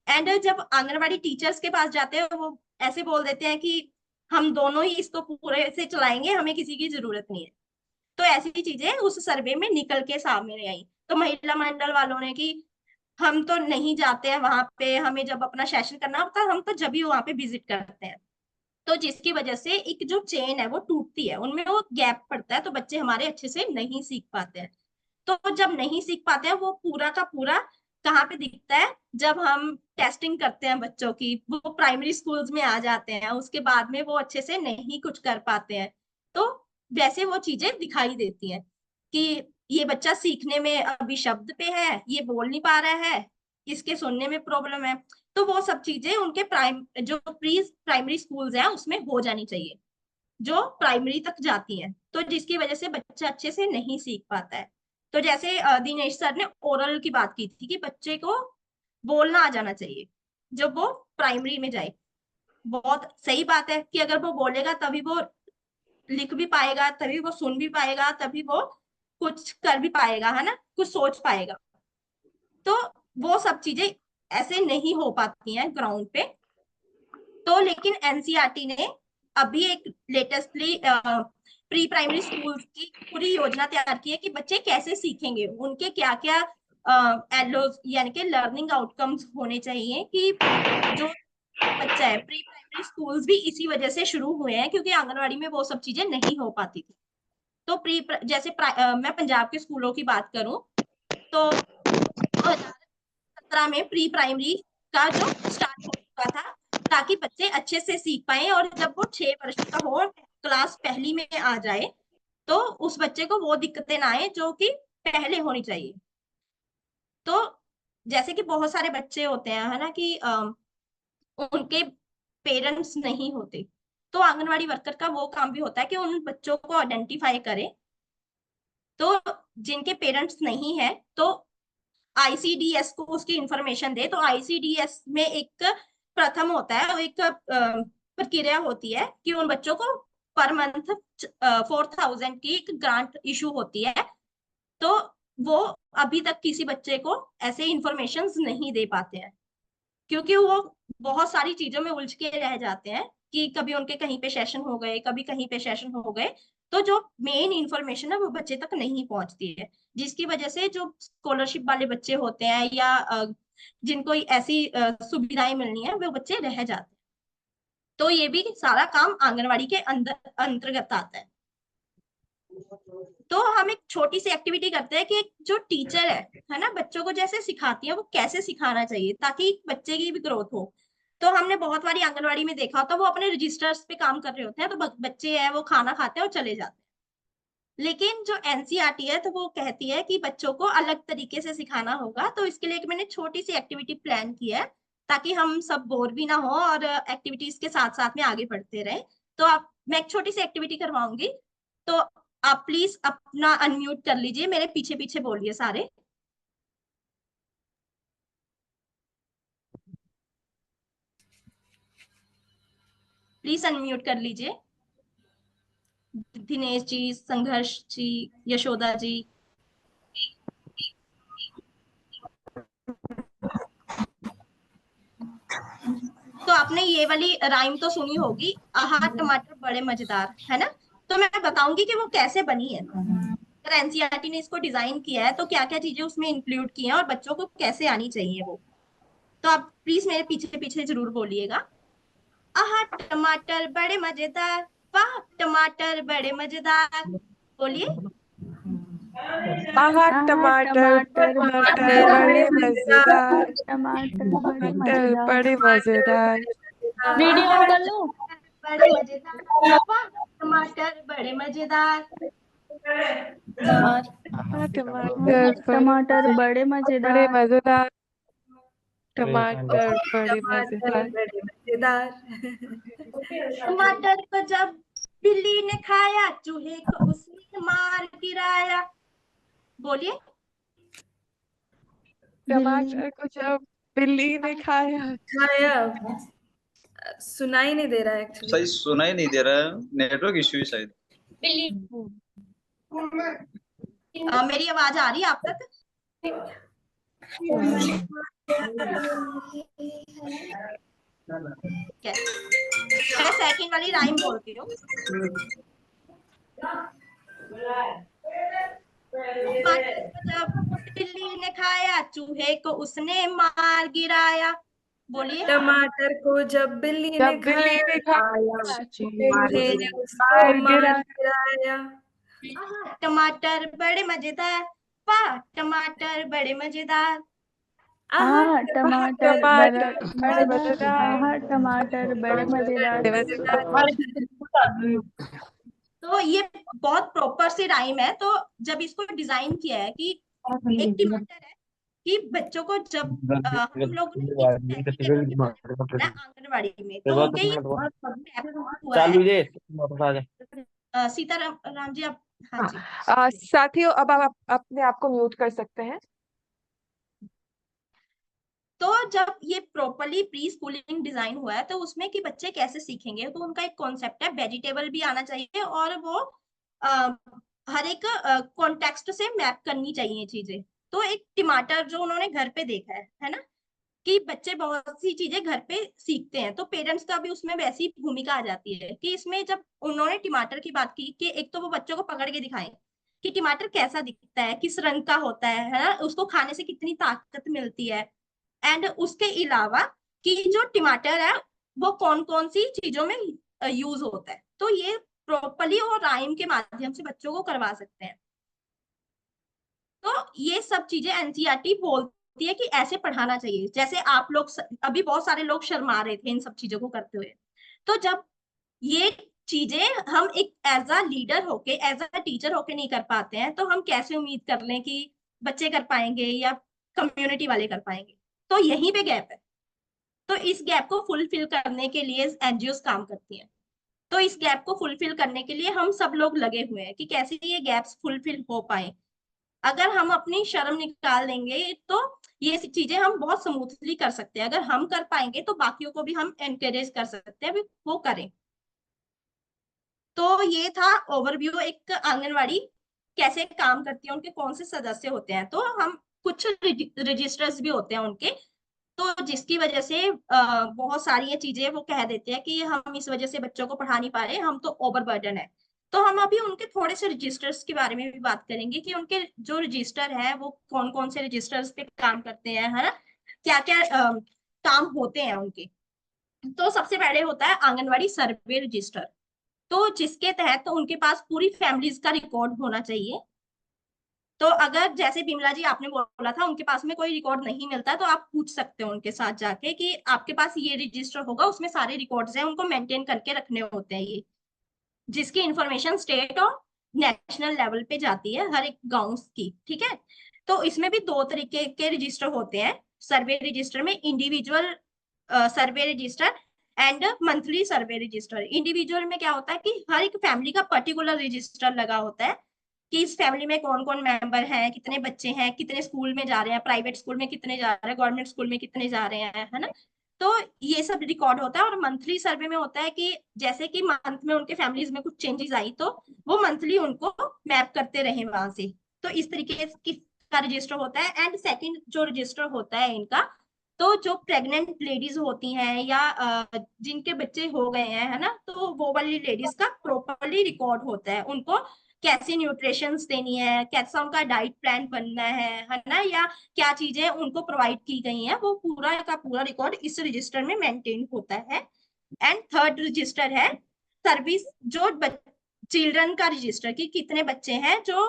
एंड जब आंगनबाड़ी टीचर्स के पास जाते हैं वो ऐसे बोल देते हैं कि हम दोनों ही इसको पूरे से चलाएंगे, हमें किसी की जरूरत नहीं है। तो ऐसी चीजें उस सर्वे में निकल के सामने आई। तो महिला मंडल वालों ने कि हम तो नहीं जाते हैं वहां पे, हमें जब अपना सेशन करना होता है हम तो जब भी वहां पे विजिट करते हैं। तो जिसकी वजह से एक जो चेन है वो टूटती है, उनमें वो गैप पड़ता है, तो बच्चे हमारे अच्छे से नहीं सीख पाते हैं। तो जब नहीं सीख पाते हैं वो पूरा का पूरा कहाँ पे दिखता है, जब हम टेस्टिंग करते हैं बच्चों की, वो प्राइमरी स्कूल्स में आ जाते हैं, उसके बाद में वो अच्छे से नहीं कुछ कर पाते हैं। तो वैसे वो चीजें दिखाई देती हैं कि ये बच्चा सीखने में अभी शब्द पे है, ये बोल नहीं पा रहा है, इसके सुनने में प्रॉब्लम है। तो वो सब चीजें उनके जो प्री प्राइमरी स्कूल्स हैं उसमें हो जानी चाहिए, जो प्राइमरी तक जाती हैं, तो जिसकी वजह से बच्चा अच्छे से नहीं सीख पाता है। तो जैसे दिनेश सर ने ओरल की बात की थी कि बच्चे को बोलना आ जाना चाहिए जब वो प्राइमरी में जाए। बहुत सही बात है कि अगर वो बोलेगा तभी वो लिख भी पाएगा, तभी वो सुन भी पाएगा, तभी वो कुछ कर भी पाएगा, है ना, कुछ सोच पाएगा। तो वो सब चीजें ऐसे नहीं हो पाती हैं ग्राउंड पे। तो लेकिन एनसीईआरटी ने अभी एक लेटेस्टली प्री प्राइमरी स्कूल की पूरी योजना तैयार की है कि बच्चे कैसे सीखेंगे, उनके क्या क्या एलओ यानी कि लर्निंग आउटकम्स होने चाहिए, कि जो बच्चा है प्री प्राइमरी स्कूल्स भी इसी वजह से शुरू हुए हैं क्योंकि आंगनवाड़ी में वो सब चीजें नहीं हो पाती थी। तो जैसे मैं पंजाब के स्कूलों की बात करूं तो 2017 में प्री प्राइमरी का जो स्टार्ट हो चुका था ताकि बच्चे अच्छे से सीख पाए, और जब वो 6 वर्ष का हो, क्लास पहली में आ जाए, तो उस बच्चे को वो दिक्कतें ना आए जो कि पहले होनी चाहिए। तो जैसे कि बहुत सारे बच्चे होते हैं, है ना, कि उनके पेरेंट्स नहीं होते, तो आंगनवाड़ी वर्कर का वो काम भी होता है कि उन बच्चों को आइडेंटिफाई करे। तो जिनके पेरेंट्स नहीं है तो आईसीडीएस को उसकी इंफॉर्मेशन दे। तो आईसीडीएस में एक प्रथम होता है, एक प्रक्रिया होती है कि उन बच्चों को पर मंथ 4000 की एक ग्रांट इशू होती है। तो वो अभी तक किसी बच्चे को ऐसे इंफॉर्मेशन नहीं दे पाते हैं क्योंकि वो बहुत सारी चीजों में उलझ के रह जाते हैं कि कभी उनके कहीं पे सेशन हो गए, कभी कहीं पे सेशन हो गए, तो जो मेन इंफॉर्मेशन है वो बच्चे तक नहीं पहुंचती है, जिसकी वजह से जो स्कॉलरशिप वाले बच्चे होते हैं या जिनको ऐसी सुविधाएं मिलनी है वो बच्चे रह जाते हैं। तो ये भी सारा काम आंगनवाड़ी के अंदर अंतर्गत आता है। तो हम एक छोटी सी एक्टिविटी करते हैं कि जो टीचर है ना, बच्चों को जैसे सिखाती है वो कैसे सिखाना चाहिए ताकि बच्चे की भी ग्रोथ हो। तो हमने बहुत बारी आंगनवाड़ी में देखा होता है वो अपने रजिस्टर्स पे काम कर रहे होते हैं, तो बच्चे हैं वो खाना खाते हैं और चले जाते हैं। लेकिन जो एनसीईआरटी है तो वो कहती है कि बच्चों को अलग तरीके से सिखाना होगा। तो इसके लिए मैंने छोटी सी एक्टिविटी प्लान की है ताकि हम सब बोर भी ना हो और एक्टिविटीज के साथ साथ में आगे बढ़ते रहें। तो मैं एक छोटी सी एक्टिविटी करवाऊंगी, तो आप प्लीज अपना अनम्यूट कर लीजिए, मेरे पीछे पीछे बोलिए सारे। प्लीज अनम्यूट कर लीजिए। दिनेश जी, संघर्ष जी, यशोदा जी। तो आपने ये वाली राइम तो सुनी होगी, आहा टमाटर बड़े मजेदार, है ना? तो मैं बताऊंगी कि वो कैसे बनी है। अगर एनसीईआरटी ने इसको डिजाइन किया है तो क्या क्या चीजें उसमें इंक्लूड की हैं और बच्चों को कैसे आनी चाहिए वो। तो आप प्लीज मेरे पीछे पीछे जरूर बोलिएगा। आहा टमाटर बड़े मजेदार, वाह टमाटर बड़े मजेदार। बोलिए।
आहा
आहा
टमाटर
टमाटर
बड़े मजेदार,
टमाटर बड़े
टमाटर
मजेदार।
बड़े मजेदार।
वीडियो ऑन कर लो।
बड़े मजेदार, वाह टमाटर बड़े मजेदार।
आहा टमाटर
टमाटर बड़े
बड़े
मजेदार।
मजेदार, टमाटर बड़े मजेदार।
टमाटर को जब बिल्ली ने खाया, चूहे को उसने मार गिराया। बोलिए।
टमाटर को जब बिल्ली ने खाया।
सुनाई नहीं दे रहा है एक्चुअली।
सही सुनाई नहीं दे रहा है, नेटवर्क इश्यू है शायद।
मेरी आवाज आ रही है आप तक? मैं सेकंड वाली राइम बोलती हूँ। टमाटर को जब बिल्ली ने खाया, चूहे को उसने मार गिराया। बोलिए।
टमाटर को जब बिल्ली ने खाया, चूहे ने उसको मार गिराया।
टमाटर बड़े मजेदार, वाह टमाटर बड़े मजेदार।
आहा टमाटर बड़े
बड़े मजेदार।
आहा टमाटर बड़े मजेदार।
तो ये बहुत प्रॉपर सी राइम है। तो जब इसको डिजाइन किया है कि एक टमाटर है कि बच्चों को जब हम लोग ने आंगनबाड़ी में तो उनके ये हुआ है। सीताराम राम जी आप। हाँ जी।
साथियों अब आप अपने आप को म्यूट कर सकते हैं।
तो जब ये प्रॉपरली प्री स्कूलिंग डिजाइन हुआ है तो उसमें कि बच्चे कैसे सीखेंगे, तो उनका एक कॉन्सेप्ट है वेजिटेबल भी आना चाहिए और वो हर एक कॉन्टेक्स्ट से मैप करनी चाहिए चीजें। तो एक टमाटर जो उन्होंने घर पे देखा है ना, कि बच्चे बहुत सी चीजें घर पे सीखते हैं, तो पेरेंट्स का भी उसमें वैसी भूमिका आ जाती है कि इसमें जब उन्होंने टमाटर की बात की कि एक तो वो बच्चों को पकड़ के दिखाएं कि टमाटर कैसा दिखता है, किस रंग का होता है ना, उसको खाने से कितनी ताकत मिलती है। एंड उसके अलावा कि जो टमाटर है वो कौन कौन सी चीजों में यूज होता है, तो ये प्रॉपरली और राइम के माध्यम से बच्चों को करवा सकते हैं। तो ये सब चीजें एनसीईआरटी बोलती है कि ऐसे पढ़ाना चाहिए। जैसे आप लोग अभी बहुत सारे लोग शर्मा रहे थे इन सब चीजों को करते हुए, तो जब ये चीजें हम एक एज अ लीडर होके, एज अ टीचर होके नहीं कर पाते हैं, तो हम कैसे उम्मीद कर लें कि बच्चे कर पाएंगे या कम्युनिटी वाले कर पाएंगे। तो यहीं पे गैप है। तो इस गैप को फुलफिल करने के लिए एनजीओस काम करती हैं। तो इस गैप को फुलफिल करने के लिए हम सब लोग लगे हुए हैं कि कैसे ये गैप्स फुलफिल हो पाए। अगर हम अपनी शर्म निकाल देंगे तो ये चीजें हम बहुत स्मूथली कर सकते हैं। अगर हम कर पाएंगे तो बाकियों को भी हम एनकरेज कर सकते हैं वो करें। तो ये था ओवरव्यू एक आंगनवाड़ी कैसे काम करती है, उनके कौन से सदस्य होते हैं। तो हम कुछ रजिस्टर्स भी होते हैं उनके, तो जिसकी वजह से बहुत सारी ये चीजें वो कह देते हैं कि हम इस वजह से बच्चों को पढ़ा नहीं पा रहे, हम तो ओवरबर्डन है। तो हम अभी उनके थोड़े से रजिस्टर्स के बारे में भी बात करेंगे कि उनके जो रजिस्टर है वो कौन कौन से रजिस्टर्स पे काम करते हैं, है ना, क्या क्या काम होते हैं उनके। तो सबसे पहले होता है आंगनवाड़ी सर्वे रजिस्टर, तो जिसके तहत उनके पास पूरी फैमिलीज का रिकॉर्ड होना चाहिए। तो अगर जैसे बिमला जी आपने बोला था उनके पास में कोई रिकॉर्ड नहीं मिलता, तो आप पूछ सकते हो उनके साथ जाके कि आपके पास ये रजिस्टर होगा, उसमें सारे रिकॉर्ड्स हैं, उनको मेंटेन करके रखने होते हैं ये, जिसकी इंफॉर्मेशन स्टेट और नेशनल लेवल पे जाती है हर एक गांव की। ठीक है, तो इसमें भी दो तरीके के रजिस्टर होते हैं सर्वे रजिस्टर में, individual survey register and monthly survey register. Individual में क्या होता है कि हर एक फैमिली का पर्टिकुलर रजिस्टर लगा होता है कि इस फैमिली में कौन कौन मेंबर हैं, कितने बच्चे हैं, कितने स्कूल में जा रहे हैं, प्राइवेट स्कूल में कितने जा रहे हैं, गवर्नमेंट स्कूल में कितने जा रहे हैं, है ना। तो ये सब रिकॉर्ड होता है। और मंथली सर्वे में होता है कि जैसे कि मंथ में उनके फैमिलीज में कुछ चेंजेस आई तो वो मंथली उनको मैप करते रहे वहां से। तो इस तरीके का रजिस्टर होता है। एंड सेकंड जो रजिस्टर होता है इनका, तो जो प्रेग्नेंट लेडीज होती हैं या जिनके बच्चे हो गए हैं, है ना, तो वो वाली लेडीज का प्रॉपरली रिकॉर्ड होता है, उनको कैसी न्यूट्रिशंस देनी है, कैसा उनका डाइट प्लान बनना है ना, या क्या चीजें उनको प्रोवाइड की गई हैं, वो पूरा का पूरा रिकॉर्ड इस रजिस्टर में मेंटेन होता है। एंड थर्ड रजिस्टर है सर्विस, जो चिल्ड्रन का रजिस्टर, कि कितने बच्चे हैं जो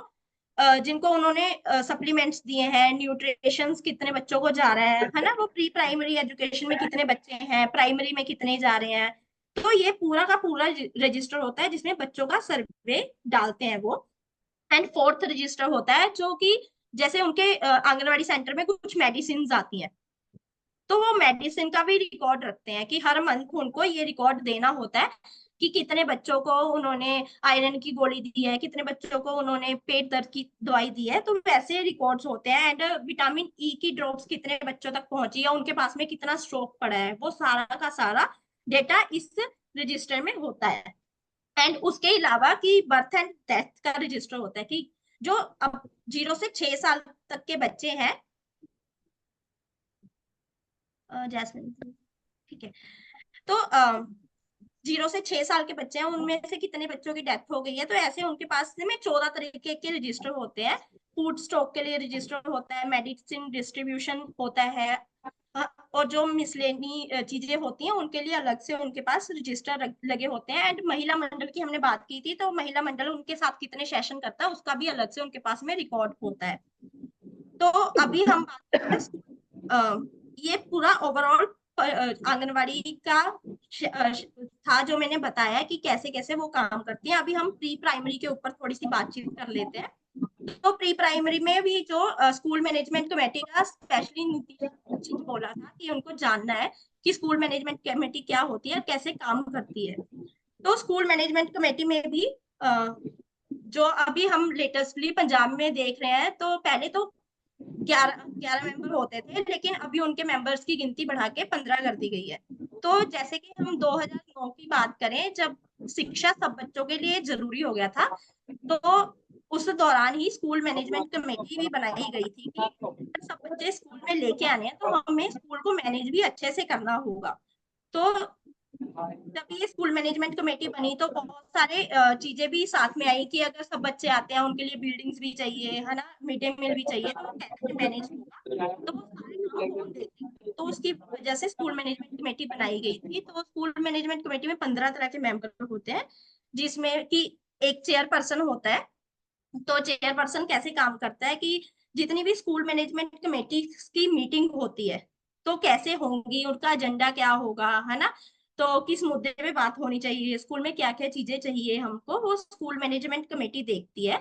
जिनको उन्होंने सप्लीमेंट्स दिए हैं, न्यूट्रिशंस कितने बच्चों को जा रहे हैं, है ना, वो प्री प्राइमरी एजुकेशन में कितने बच्चे हैं, प्राइमरी में कितने जा रहे हैं। तो ये पूरा का पूरा रजिस्टर होता है जिसमें बच्चों का सर्वे डालते हैं वो। एंड फोर्थ रजिस्टर होता है जो कि जैसे उनके आंगनवाड़ी सेंटर में कुछ मेडिसिन आती हैं, तो वो मेडिसिन का भी रिकॉर्ड रखते हैं कि हर मंथ उनको ये रिकॉर्ड देना होता है कि कितने बच्चों को उन्होंने आयरन की गोली दी है, कितने बच्चों को उन्होंने पेट दर्द की दवाई दी है। तो वैसे रिकॉर्ड्स होते हैं। एंड विटामिन ई की ड्रॉप्स कितने बच्चों तक पहुंची है, उनके पास में कितना स्टॉक पड़ा है, वो सारा का सारा डेटा इस रजिस्टर में होता है। एंड उसके अलावा कि बर्थ एंड डेथ का रजिस्टर होता है कि जो अब 0 से 6 साल तक के बच्चे हैं, जैस्मिन, ठीक है, तो 0 से 6 साल के बच्चे हैं, उनमें से कितने बच्चों की डेथ हो गई है, तो ऐसे उनके पास में 14 तरीके के रजिस्टर होते हैं। फूड स्टॉक के लिए रजिस्टर होता है, मेडिसिन डिस्ट्रीब्यूशन होता है, और जो मिसलेनी चीजें होती हैं उनके लिए अलग से उनके पास रजिस्टर लगे होते हैं। एंड महिला मंडल की हमने बात की थी, तो महिला मंडल उनके साथ कितने सेशन करता है उसका भी अलग से उनके पास में रिकॉर्ड होता है। तो अभी हम बात करते हैं, ये पूरा ओवरऑल आंगनवाड़ी का था जो मैंने बताया कि कैसे कैसे वो काम करती है। अभी हम प्री प्राइमरी के ऊपर थोड़ी सी बातचीत कर लेते हैं। तो प्री प्राइमरी में भी जो स्कूल मैनेजमेंट कमेटी का स्पेशली नीतीश जी बोला था कि उनको जानना है कि स्कूल मैनेजमेंट कमेटी क्या होती है, कैसे काम करती है। तो स्कूल मैनेजमेंट कमेटी में भी जो अभी हम लेटेस्टली पंजाब में देख रहे हैं, तो पहले तो 11 मेंबर होते थे, लेकिन अभी उनके मेंबर्स की गिनती बढ़ा के 15 कर दी गई है। तो जैसे कि हम 2009 की बात करें, जब शिक्षा सब बच्चों के लिए जरूरी हो गया था, तो उस दौरान ही स्कूल मैनेजमेंट कमेटी भी बनाई गई थी कि अगर सब बच्चे स्कूल में लेके आने हैं तो हमें स्कूल को मैनेज भी अच्छे से करना होगा। तो जब ये स्कूल मैनेजमेंट कमेटी बनी तो बहुत सारे चीजें भी साथ में आई कि अगर सब बच्चे आते हैं उनके लिए बिल्डिंग्स भी चाहिए, है ना, मिड डे मील भी चाहिए, तो वो कैसे मैनेज होगा, तो वो सारे काम कौन देखेंगे। तो उसकी वजह से स्कूल मैनेजमेंट कमेटी बनाई गई थी। तो स्कूल मैनेजमेंट कमेटी में 15 तरह के मेंबर होते हैं, जिसमें कि एक चेयरपर्सन होता है। तो चेयरपर्सन कैसे काम करता है कि जितनी भी स्कूल मैनेजमेंट कमेटी की मीटिंग होती है तो कैसे होंगी, उनका एजेंडा क्या होगा, है ना, तो किस मुद्दे पे बात होनी चाहिए, स्कूल में क्या क्या चीजें चाहिए हमको, वो स्कूल मैनेजमेंट कमेटी देखती है।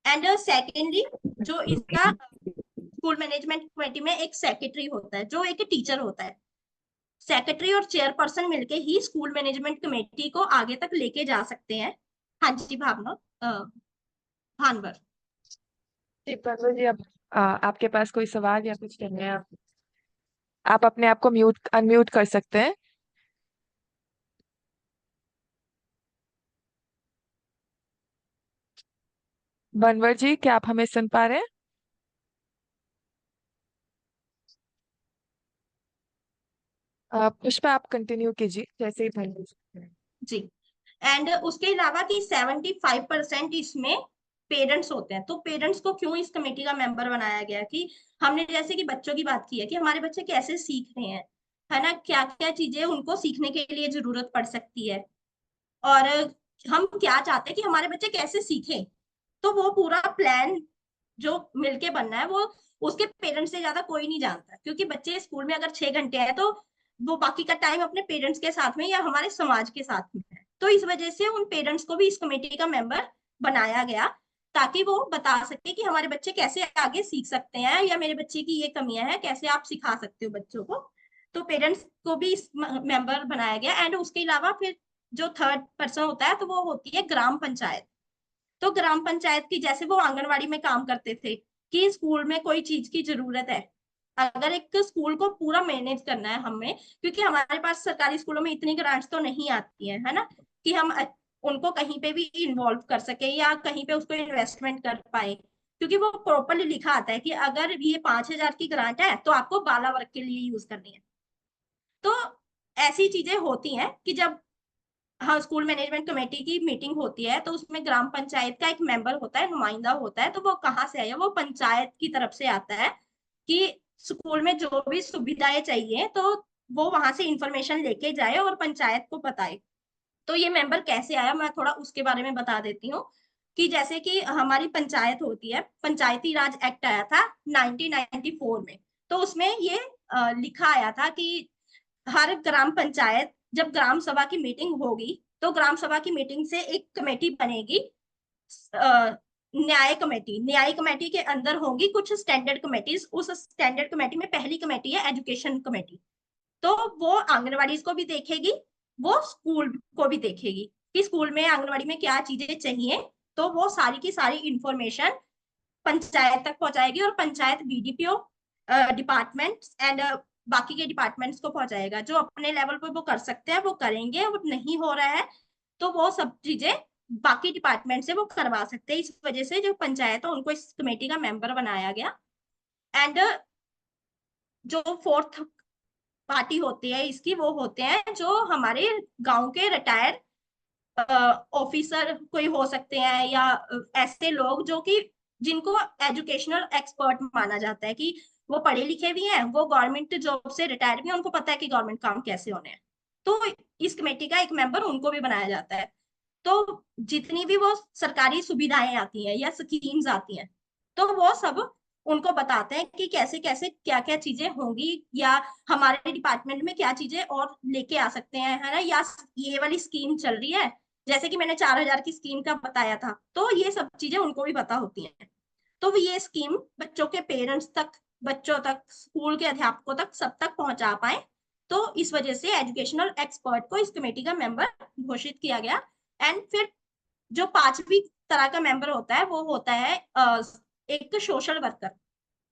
एंड सेकेंडली जो इसका स्कूल मैनेजमेंट कमेटी में एक सेक्रेटरी होता है जो एक टीचर होता है। सेक्रेटरी और चेयरपर्सन मिलके ही स्कूल मैनेजमेंट कमेटी को आगे तक लेके जा सकते हैं। हाँ जी भावना, भानवर।
जी प्रभु जी, अब आपके पास कोई सवाल या कुछ कहना है, आप अपने आप को अनम्यूट कर सकते हैं। बनवर जी, क्या आप हमें सुन पा रहे हैं? पुष्पा, आप कंटिन्यू कीजिए जैसे ही बनवर जी।
जी। एंड उसके अलावा कि 75% इसमें पेरेंट्स होते हैं। तो पेरेंट्स को क्यों इस कमेटी का मेंबर बनाया गया कि हमने जैसे कि बच्चों की बात की है कि हमारे बच्चे कैसे सीख रहे हैं, है ना, क्या क्या चीजें उनको सीखने के लिए जरूरत पड़ सकती है, और हम क्या चाहते हैं कि हमारे बच्चे कैसे सीखें। तो वो पूरा प्लान जो मिलके बनना है वो उसके पेरेंट्स से ज्यादा कोई नहीं जानता, क्योंकि बच्चे स्कूल में अगर 6 घंटे है तो वो बाकी का टाइम अपने पेरेंट्स के साथ में या हमारे समाज के साथ में है। तो इस वजह से उन पेरेंट्स को भी इस कमेटी का मेंबर बनाया गया, ताकि वो बता सके कि हमारे बच्चे कैसे आगे सीख सकते हैं, या मेरे बच्चे की ये कमियां हैं, कैसे आप सिखा सकते हो बच्चों को। तो पेरेंट्स को भी इस मेंबर बनाया गया। एंड उसके अलावा फिर जो थर्ड पर्सन होता है तो वो होती है ग्राम पंचायत। तो ग्राम पंचायत की, जैसे वो आंगनवाड़ी में काम करते थे कि स्कूल में कोई चीज की जरूरत है, अगर एक स्कूल को पूरा मैनेज करना है हमें, क्योंकि हमारे पास सरकारी स्कूलों में इतनी ग्रांट्स तो नहीं आती है ना, कि हम उनको कहीं पे भी इन्वॉल्व कर सके या कहीं पे उसको इन्वेस्टमेंट कर पाए, क्योंकि वो प्रॉपरली लिखा आता है कि अगर ये 5,000 की ग्रांट है तो आपको बाला वर्ग के लिए यूज करनी है। तो ऐसी चीजें होती हैं कि जब हाँ स्कूल मैनेजमेंट कमेटी की मीटिंग होती है तो उसमें ग्राम पंचायत का एक मेंबर होता है, नुमाइंदा होता है। तो वो कहाँ से आया, वो पंचायत की तरफ से आता है कि स्कूल में जो भी सुविधाएं चाहिए तो वो वहां से इंफॉर्मेशन लेके जाए और पंचायत को बताए। तो ये मेंबर कैसे आया, मैं थोड़ा उसके बारे में बता देती हूँ। कि जैसे कि हमारी पंचायत होती है, पंचायती राज एक्ट आया था 1994 में। तो उसमें ये लिखा आया था कि हर ग्राम पंचायत, जब ग्राम सभा की मीटिंग होगी तो ग्राम सभा की मीटिंग से एक कमेटी बनेगी, न्याय कमेटी के अंदर होंगी कुछ स्टैंडर्ड कमेटीज। उस स्टैंडर्ड कमेटी में पहली कमेटी है एजुकेशन कमेटी। तो वो आंगनवाड़ी को भी देखेगी, वो स्कूल को भी देखेगी कि स्कूल में आंगनवाड़ी में क्या चीजें चाहिए। तो वो सारी की सारी इंफॉर्मेशन पंचायत तक पहुंचाएगी और पंचायत बीडीपीओ डिपार्टमेंट एंड बाकी के डिपार्टमेंट्स को पहुंचाएगा। जो अपने लेवल पर वो कर सकते हैं वो करेंगे, और नहीं हो रहा है तो वो सब चीजें बाकी डिपार्टमेंट से वो करवा सकते हैं। इस वजह से जो पंचायत है उनको इस कमेटी का मेंबर बनाया गया। एंड जो फोर्थ पार्टी होती है इसकी, वो होते हैं जो हमारे गांव के रिटायर्ड ऑफिसर कोई हो सकते हैं, या ऐसे लोग जो कि जिनको एजुकेशनल एक्सपर्ट माना जाता है कि वो पढ़े लिखे भी हैं, वो गवर्नमेंट जॉब से रिटायर भी हैं, उनको पता है कि गवर्नमेंट काम कैसे होने हैं। तो इस कमेटी का एक मेंबर उनको भी बनाया जाता है। तो जितनी भी वो सरकारी सुविधाएं आती हैं या स्कीम्स आती हैं तो वो सब उनको बताते हैं कि कैसे कैसे क्या क्या चीजें होंगी, या हमारे डिपार्टमेंट में क्या चीजें और लेके आ सकते हैं, है ना, या ये वाली स्कीम चल रही है, जैसे कि मैंने 4,000 की स्कीम का बताया था, तो ये सब चीजें उनको भी पता होती हैं। तो ये स्कीम बच्चों के पेरेंट्स तक, बच्चों तक, स्कूल के अध्यापकों तक, सब तक पहुंचा पाए। तो इस वजह से एजुकेशनल एक्सपर्ट को इस कमेटी का मेंबर घोषित किया गया। एंड फिर जो पांचवी तरह का मेंबर होता है वो होता है एक सोशल वर्कर।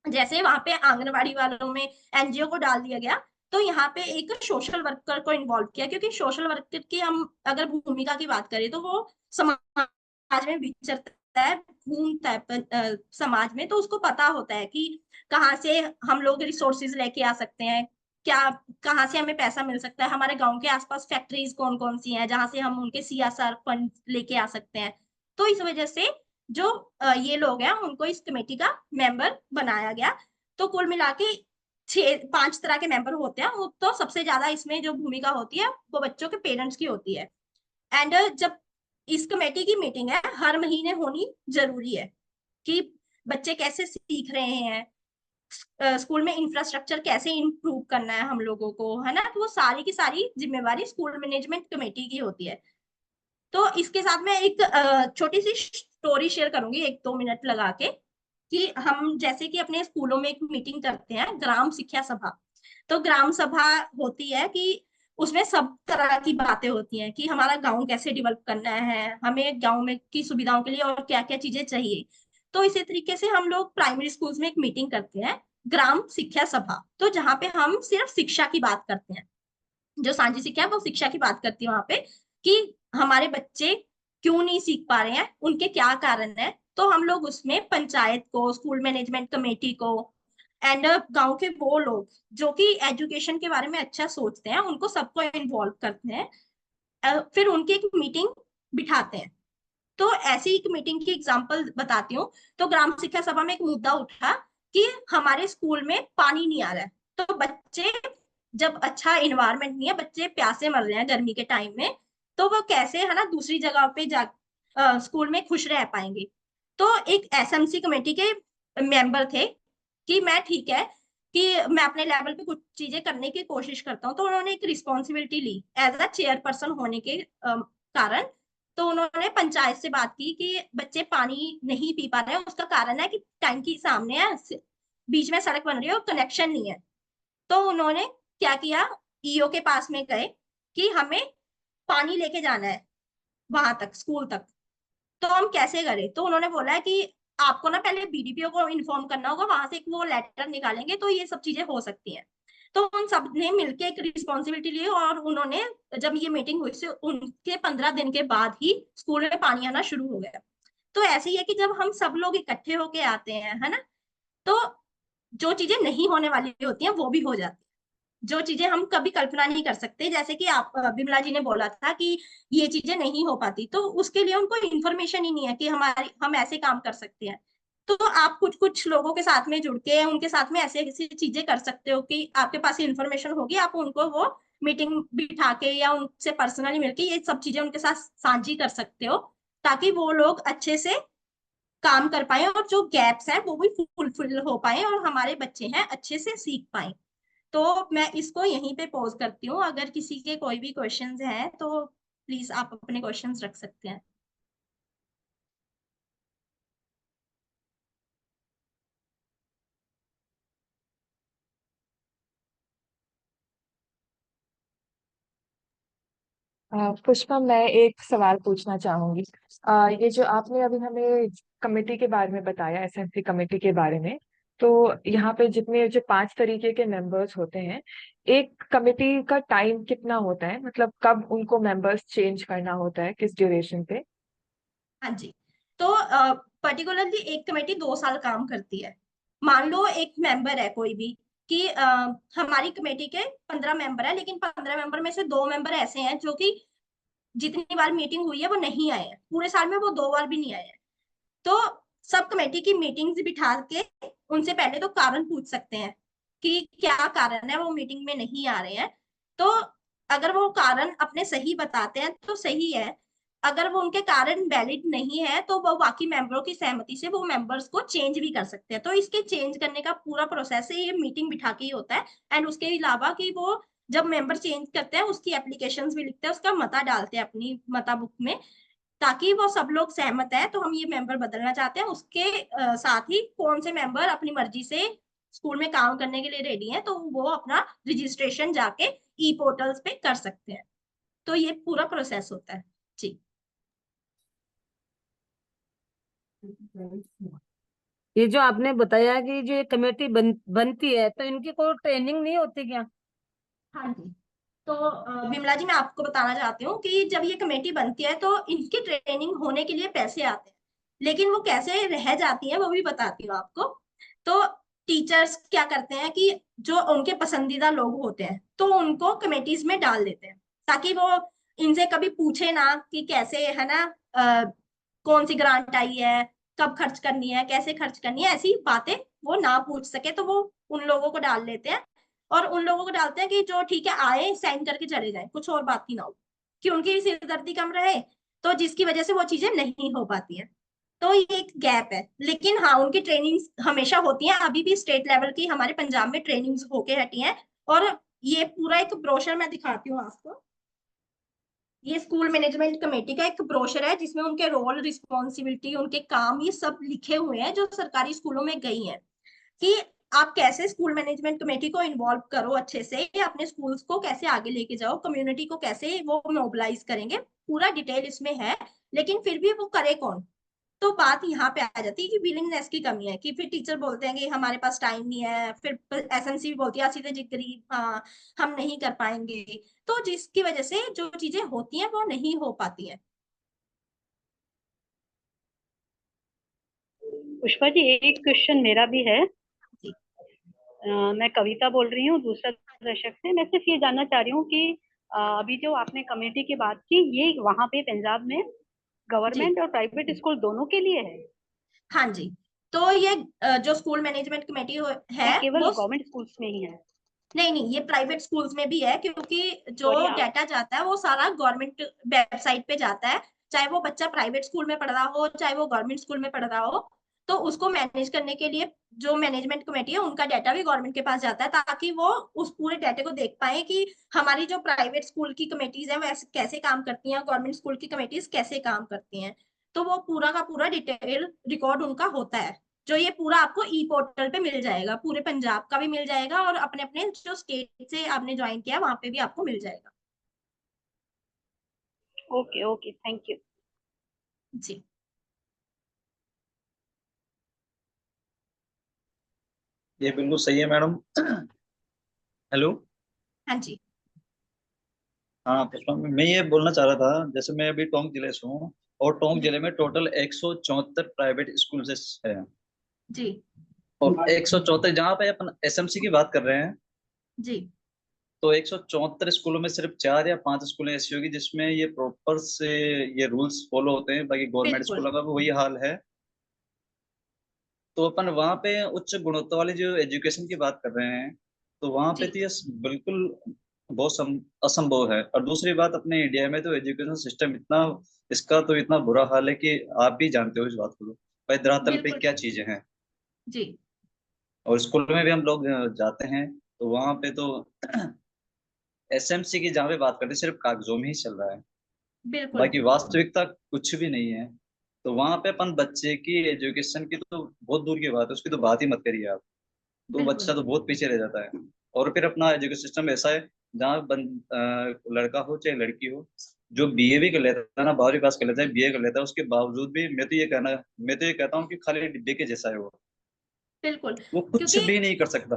जैसे वहां पे आंगनबाड़ी वालों में एनजीओ को डाल दिया गया, तो यहाँ पे एक सोशल वर्कर को इन्वॉल्व किया, क्योंकि सोशल वर्कर की हम अगर भूमिका की बात करें तो वो समाज में विचरता है, घूमता है समाज में, तो उसको पता होता है कि कहाँ से हम लोग रिसोर्सेज लेके आ सकते हैं, क्या कहाँ से हमें पैसा मिल सकता है, हमारे गांव के आसपास फैक्ट्रीज कौन कौन सी हैं जहां से हम उनके सीएसआर फंड लेके आ सकते हैं। तो इस वजह से जो ये लोग हैं उनको इस कमेटी का मेंबर बनाया गया। तो कुल मिला के 5 तरह के मेंबर होते हैं। वो तो सबसे ज्यादा इसमें जो भूमिका होती है वो बच्चों के पेरेंट्स की होती है। एंड जब इस कमेटी की मीटिंग है हर महीने होनी जरूरी है कि बच्चे कैसे सीख रहे हैं, स्कूल में इंफ्रास्ट्रक्चर कैसे इंप्रूव करना है हम लोगों को, है ना। तो वो सारी की सारी जिम्मेवारी स्कूल मैनेजमेंट कमेटी की होती है। तो इसके साथ मैं एक छोटी सी स्टोरी शेयर करूंगी 1-2 मिनट लगा के, कि हम जैसे कि अपने स्कूलों में एक मीटिंग करते हैं ग्राम शिक्षा सभा। तो ग्राम सभा होती है कि उसमें सब तरह की बातें होती हैं कि हमारा गांव कैसे डेवलप करना है, हमें गांव में की सुविधाओं के लिए और क्या क्या चीजें चाहिए। तो इसी तरीके से हम लोग प्राइमरी स्कूल्स में एक मीटिंग करते हैं ग्राम शिक्षा सभा, तो जहाँ पे हम सिर्फ शिक्षा की बात करते हैं। जो साझी शिक्षा है वो शिक्षा की बात करती है वहां पे, कि हमारे बच्चे क्यों नहीं सीख पा रहे हैं, उनके क्या कारण है। तो हम लोग उसमें पंचायत को, स्कूल मैनेजमेंट कमेटी को एंड गांव के वो लोग जो कि एजुकेशन के बारे में अच्छा सोचते हैं उनको सबको इन्वॉल्व करते हैं। फिर उनकी एक मीटिंग बिठाते हैं। तो ऐसी एक मीटिंग की एग्जांपल बताती हूँ। तो ग्राम शिक्षा सभा में एक मुद्दा उठा कि हमारे स्कूल में पानी नहीं आ रहा है, तो बच्चे, जब अच्छा इन्वायरमेंट नहीं है, बच्चे प्यासे मर रहे हैं गर्मी के टाइम में, तो वो कैसे, है ना, दूसरी जगह पे जा स्कूल में खुश रह पाएंगे। तो एक एसएमसी कमेटी के मेंबर थे कि मैं ठीक है कि मैं अपने लेवल पे कुछ चीजें करने की कोशिश करता हूँ, तो उन्होंने एक रिस्पॉन्सिबिलिटी ली एज अ चेयरपर्सन होने के कारण। तो उन्होंने पंचायत से बात की कि बच्चे पानी नहीं पी पा रहे हैं, उसका कारण है कि टैंकी सामने है, बीच में सड़क बन रही है और कनेक्शन नहीं है। तो उन्होंने क्या किया, ईओ के पास में गए कि हमें पानी लेके जाना है वहां तक, स्कूल तक, तो हम कैसे करें। तो उन्होंने बोला है कि आपको ना पहले बीडीपीओ को इन्फॉर्म करना होगा, वहां से वो लेटर निकालेंगे तो ये सब चीजें हो सकती हैं। तो उन सब ने मिलकर एक रिस्पॉन्सिबिलिटी ली और उन्होंने, जब ये मीटिंग हुई से उनके 15 दिन के बाद ही स्कूल में पानी आना शुरू हो गया। तो ऐसे ही है कि जब हम सब लोग इकट्ठे होके आते हैं, है ना, तो जो चीजें नहीं होने वाली होती हैं वो भी हो जाती है। जो चीजें हम कभी कल्पना नहीं कर सकते, जैसे कि आप बिमला जी ने बोला था कि ये चीजें नहीं हो पाती, तो उसके लिए उनको इन्फॉर्मेशन ही नहीं है कि हम ऐसे काम कर सकते हैं। तो आप कुछ कुछ लोगों के साथ में जुड़ के उनके साथ में ऐसे ऐसी चीजें कर सकते हो कि आपके पास इन्फॉर्मेशन होगी, आप उनको वो मीटिंग बिठा के या उनसे पर्सनली मिलके ये सब चीजें उनके साथ साझी कर सकते हो, ताकि वो लोग अच्छे से काम कर पाए और जो गैप्स हैं वो भी फुलफिल हो पाए और हमारे बच्चे हैं अच्छे से सीख पाए। तो मैं इसको यहीं पे पॉज करती हूँ, अगर किसी के कोई भी क्वेश्चंस हैं तो प्लीज आप अपने क्वेश्चंस रख सकते हैं।
पुष्पा, मैं एक सवाल पूछना चाहूंगी। ये जो आपने अभी हमें कमेटी के बारे में बताया, एसएमसी कमेटी के बारे में, तो यहाँ पे जितने जो 5 तरीके के मेंबर्स होते हैं, एक कमेटी का टाइम कितना होता है, मतलब कब उनको मेंबर्स चेंज करना होता है, किस ड्यूरेशन पे?
हाँ जी, तो पर्टिकुलरली एक कमेटी 2 साल काम करती है। मान लो एक मेंबर है कोई भी कि हमारी कमेटी के 15 मेंबर है, लेकिन 15 मेंबर में से 2 मेंबर ऐसे हैं जो कि जितनी बार मीटिंग हुई है वो नहीं आए हैं, पूरे साल में वो 2 बार भी नहीं आए हैं। तो सब कमेटी की मीटिंग्स बिठा के उनसे पहले तो कारण पूछ सकते हैं कि क्या कारण है वो मीटिंग में नहीं आ रहे हैं। तो अगर वो कारण अपने सही बताते हैं तो सही है, अगर वो उनके कारण वैलिड नहीं है तो वो बाकी मेंबरों की सहमति से वो मेंबर्स को चेंज भी कर सकते हैं। तो इसके चेंज करने का पूरा प्रोसेस है, ये मीटिंग बिठा के ही होता है। एंड उसके अलावा कि वो जब मेंबर चेंज करते हैं उसकी एप्लीकेशन भी लिखते हैं, उसका मता डालते हैं अपनी मता बुक में, ताकि वो सब लोग सहमत है तो हम ये मेंबर बदलना चाहते हैं। उसके साथ ही कौन से मेंबर अपनी मर्जी से स्कूल में काम करने के लिए रेडी हैं तो वो अपना रजिस्ट्रेशन जाके ई पोर्टल्स पे कर सकते हैं। तो ये पूरा प्रोसेस होता है जी।
ये जो आपने बताया कि जो ये कमेटी बनती है, तो इनकी कोई ट्रेनिंग नहीं होती क्या?
हाँ जी, तो बिमला जी मैं आपको बताना चाहती हूँ कि जब ये कमेटी बनती है तो इनकी ट्रेनिंग होने के लिए पैसे आते हैं, लेकिन वो कैसे रह जाती है वो भी बताती हूँ आपको। तो टीचर्स क्या करते हैं कि जो उनके पसंदीदा लोग होते हैं तो उनको कमेटीज में डाल देते हैं, ताकि वो इनसे कभी पूछे ना कि कैसे, है ना, कौन सी ग्रांट आई है, कब खर्च करनी है, कैसे खर्च करनी है, ऐसी बातें वो ना पूछ सके तो वो उन लोगों को डाल लेते हैं। और उन लोगों को डालते हैं कि जो ठीक है आए साइन करके चले जाए, कुछ और बात ही ना हो, कि उनकी सिरदर्दी कम रहे, तो जिसकी वजह से वो चीजें नहीं हो पाती हैं। तो ये एक गैप है, लेकिन हाँ उनकी ट्रेनिंग हमेशा होती है, अभी भी स्टेट लेवल की हमारे पंजाब में ट्रेनिंग्स होके हटी हैं। और ये पूरा एक ब्रोशर मैं दिखाती हूँ आपको, ये स्कूल मैनेजमेंट कमेटी का एक ब्रोशर है जिसमें उनके रोल, रिस्पॉन्सिबिलिटी, उनके काम, ये सब लिखे हुए हैं जो सरकारी स्कूलों में गई हैं, कि आप कैसे स्कूल मैनेजमेंट कमेटी को इन्वॉल्व करो अच्छे से, अपने स्कूल्स को कैसे आगे लेके जाओ, कम्युनिटी को कैसे वो मोबिलाइज करेंगे, पूरा डिटेल इसमें है। लेकिन फिर भी वो करे कौन, तो बात यहाँ पे आ जाती है कि विलिंगनेस की कमी है, कि फिर टीचर बोलते हैं कि हमारे पास टाइम नहीं है, फिर एसएमसी भी बोलती है सीधे जिक्री, हाँ हम नहीं कर पाएंगे, तो जिसकी वजह से जो चीजें होती हैं वो नहीं हो पाती हैं।
पुष्पा जी, एक क्वेश्चन मेरा भी है।
जी
मैं कविता बोल रही हूँ दूसरा दशक से। मैं सिर्फ ये जानना चाह रही हूँ कि अभी जो आपने कमेटी की बात की, ये वहां पे पंजाब में
जी
गवर्नमेंट और प्राइवेट स्कूल दोनों के लिए है
हाँ जी, तो ये जो स्कूल मैनेजमेंट कमेटी
या
है
केवल
वो,
गवर्नमेंट स्कूल्स में ही है?
नहीं नहीं, ये प्राइवेट स्कूल्स में भी है, क्योंकि जो
सॉरी आप।
डाटा जाता है वो सारा गवर्नमेंट वेबसाइट पे जाता है, चाहे वो बच्चा प्राइवेट स्कूल में पढ़ रहा हो चाहे वो गवर्नमेंट स्कूल में पढ़ रहा हो। तो उसको मैनेज करने के लिए जो मैनेजमेंट कमेटी है उनका डाटा भी गवर्नमेंट के पास जाता है, ताकि वो उस पूरे डाटे को देख पाए कि हमारी जो प्राइवेट स्कूल की कमेटीज है वो कैसे काम करती हैं, गवर्नमेंट स्कूल की कमेटीज कैसे काम करती हैं। तो वो पूरा का पूरा डिटेल रिकॉर्ड उनका होता है, जो ये पूरा आपको ई पोर्टल पे मिल जाएगा, पूरे पंजाब का भी मिल जाएगा और अपने अपने जो स्टेट से आपने ज्वाइन किया वहां पे भी आपको मिल जाएगा।
Okay okay, thank you.
जी
ये बिल्कुल सही है मैडम। हेलो।
हाँ जी।
हाँ पुष्पा, मैं ये बोलना चाह रहा था, जैसे मैं अभी टोंक जिले से हूँ और टोंक जिले में टोटल 174 प्राइवेट स्कूल है
जी
और 174 जहाँ पे अपन एसएमसी की बात कर रहे हैं,
जी
तो 174 स्कूलों में सिर्फ 4 या 5 स्कूलें ऐसी होगी जिसमें ये प्रॉपर से ये रूल्स फॉलो होते हैं, बाकी गवर्नमेंट
बिल्कुल
स्कूलों का भी वही हाल है। तो अपन वहाँ पे उच्च गुणवत्ता वाली जो एजुकेशन की बात कर रहे हैं, तो वहाँ पे
जी
तो ये बिल्कुल बहुत असंभव है। और दूसरी बात, अपने इंडिया में तो एजुकेशन सिस्टम इतना, इसका तो इतना बुरा हाल है कि आप भी जानते हो इस बात को, भाई धरातल पे
बिल्कुल
क्या चीजें हैं।
जी
और स्कूल में भी हम लोग जाते हैं तो वहाँ पे तो एसएमसी की जहाँ पे बात करते हैं सिर्फ कागजों में ही चल रहा है,
बिल्कुल
बाकी वास्तविकता कुछ भी नहीं है। तो वहाँ पे अपन बच्चे की एजुकेशन की तो बहुत दूर की बात है, उसकी तो बात ही मत करिए आप। तो
बिल्कुल
बच्चा तो बहुत पीछे रह जाता है। और फिर अपना एजुकेशन सिस्टम ऐसा है जहाँ लड़का हो चाहे लड़की हो, जो बीए भी कर लेता है ना, 12वीं पास कर लेता है, बीए कर लेता है, उसके बावजूद भी मैं तो ये कहता हूँ कि खाली डिब्बे के जैसा है
बिल्कुल।
वो कुछ
क्योंकि
भी नहीं कर सकता।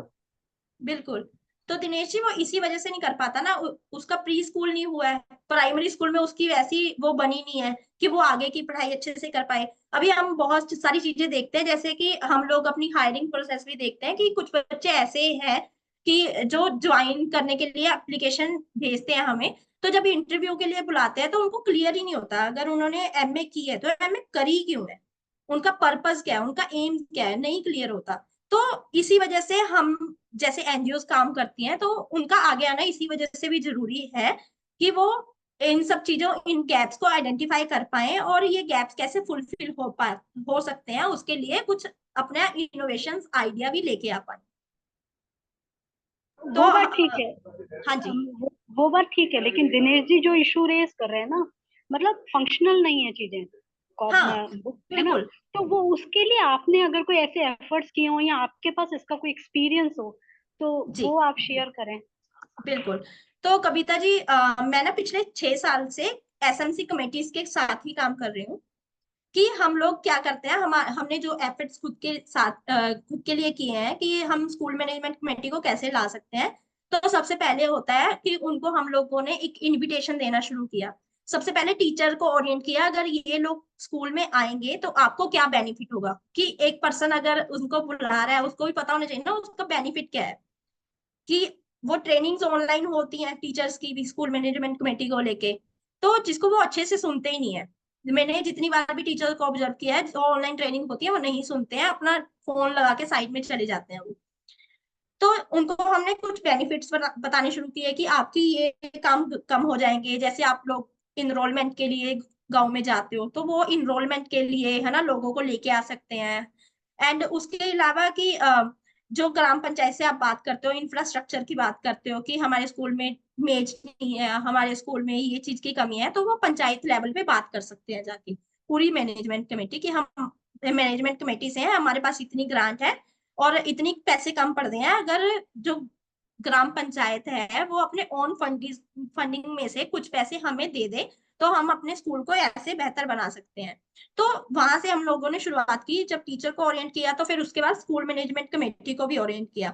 बिल्कुल, तो दिनेश जी वो इसी वजह से नहीं कर पाता ना, उसका प्री स्कूल नहीं हुआ है, प्राइमरी स्कूल में उसकी वैसी वो बनी नहीं है कि वो आगे की पढ़ाई अच्छे से कर पाए। अभी हम बहुत सारी चीजें देखते हैं, जैसे कि हम लोग अपनी हायरिंग प्रोसेस भी देखते हैं कि कुछ बच्चे ऐसे हैं कि जो ज्वाइन करने के लिए एप्लीकेशन भेजते हैं हमें, तो जब इंटरव्यू के लिए बुलाते हैं तो उनको क्लियर ही नहीं होता अगर उन्होंने एमए की है तो एमए करी क्यों है, उनका पर्पस क्या है, उनका एम क्या है, नहीं क्लियर होता। तो इसी वजह से हम जैसे एनजीओ काम करती हैं तो उनका आगे आना इसी वजह से भी जरूरी है कि वो इन सब चीजों, इन गैप्स को आइडेंटिफाई कर पाए और ये गैप्स कैसे फुलफिल हो सकते हैं, उसके लिए कुछ अपना इनोवेशन आइडिया भी लेके आ पाए। तो
वो बात ठीक है।
हाँ जी
वो बात ठीक है, लेकिन दिनेश जी जो इशू रेज कर रहे हैं ना, मतलब फंक्शनल नहीं है चीजें,
हाँ
है ना।
बिल्कुल
तो वो उसके लिए आपने अगर कोई ऐसे एफर्ट्स किए हो या आपके पास इसका कोई एक्सपीरियंस हो तो
जी
वो आप शेयर करें।
बिल्कुल। तो कविता जी मैं ना पिछले 6 साल से एसएमसी कमेटीज के साथ ही काम कर रही हूँ कि हम लोग क्या करते हैं, हमने जो एफर्ट्स खुद के साथ खुद के लिए किए हैं कि हम स्कूल मैनेजमेंट कमेटी को कैसे ला सकते हैं। तो सबसे पहले होता है कि उनको हम लोगों ने एक इनविटेशन देना शुरू किया। सबसे पहले टीचर को ओरिएंट किया, अगर ये लोग स्कूल में आएंगे तो आपको क्या बेनिफिट होगा, कि एक पर्सन अगर उनको बुला रहा है उसको भी पता होना चाहिए ना उसका बेनिफिट क्या है, कि वो ट्रेनिंग्स ऑनलाइन होती हैं टीचर्स की भी स्कूल मैनेजमेंट कमेटी को लेके, तो जिसको वो अच्छे से सुनते ही नहीं है। मैंने जितनी बार भी टीचर को ऑब्जर्व किया है, जो ऑनलाइन ट्रेनिंग होती है वो नहीं सुनते हैं, अपना फोन लगा के साइड में चले जाते हैं वो। तो उनको हमने कुछ बेनिफिट्स बताने शुरू किए कि आपकी ये काम कम हो जाएंगे, जैसे आप लोग इनरोलमेंट के लिए गांव में जाते हो तो वो इनरोलमेंट के लिए है ना लोगों को लेके आ सकते हैं। एंड उसके अलावा कि जो ग्राम पंचायत से आप बात करते हो, इंफ्रास्ट्रक्चर की बात करते हो कि हमारे स्कूल में मेज नहीं है, हमारे स्कूल में ये चीज की कमी है, तो वो पंचायत लेवल पे बात कर सकते हैं जाके पूरी मैनेजमेंट कमेटी की, हम मैनेजमेंट कमेटी से हैं, हमारे पास इतनी ग्रांट है और इतनी पैसे कम पड़ रहे हैं, अगर जो ग्राम पंचायत है वो अपने ओन फंडिंग में से कुछ पैसे हमें दे दे तो हम अपने स्कूल को ऐसे बेहतर बना सकते हैं। तो वहां से हम लोगों ने शुरुआत की, जब टीचर को ओरिएंट किया तो फिर उसके बाद स्कूल मैनेजमेंट कमेटी को भी ओरिएंट किया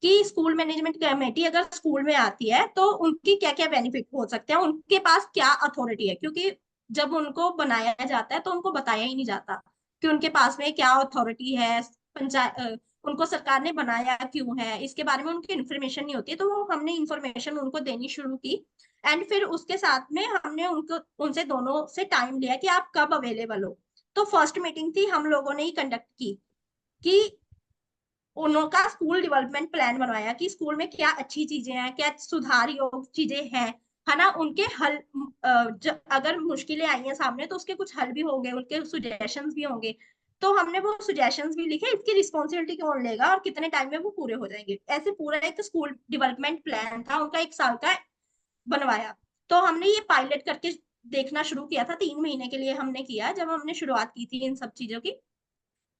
कि स्कूल मैनेजमेंट कमेटी अगर स्कूल में आती है तो उनकी क्या क्या बेनिफिट हो सकते हैं, उनके पास क्या अथॉरिटी है, क्योंकि जब उनको बनाया जाता है तो उनको बताया ही नहीं जाता कि उनके पास में क्या अथॉरिटी है, पंचायत उनको सरकार ने बनाया क्यों है, इसके बारे में उनकी इन्फॉर्मेशन नहीं होती है। तो वो हमने इन्फॉर्मेशन उनको देनी शुरू की एंड फिर उसके साथ में हमने उनको उनसे दोनों से टाइम लिया कि आप कब अवेलेबल हो। तो फर्स्ट मीटिंग थी हम लोगों ने ही कंडक्ट की कि उनका स्कूल डेवलपमेंट प्लान बनवाया कि स्कूल में क्या अच्छी चीजें हैं, क्या सुधार योग चीजें हैं, है ना, उनके हल अगर मुश्किलें आई हैं सामने तो उसके कुछ हल भी होंगे, उनके सुजेशंस भी होंगे। तो हमने वो सुजेशंस भी लिखे, इसकी रिस्पॉन्सिबिलिटी कौन लेगा और कितने टाइम में वो पूरे हो जाएंगे। ऐसे पूरा एक स्कूल डेवलपमेंट प्लान था उनका, 1 साल का बनवाया। तो हमने ये पायलट करके देखना शुरू किया था, 3 महीने के लिए हमने किया जब हमने शुरुआत की थी इन सब चीजों की।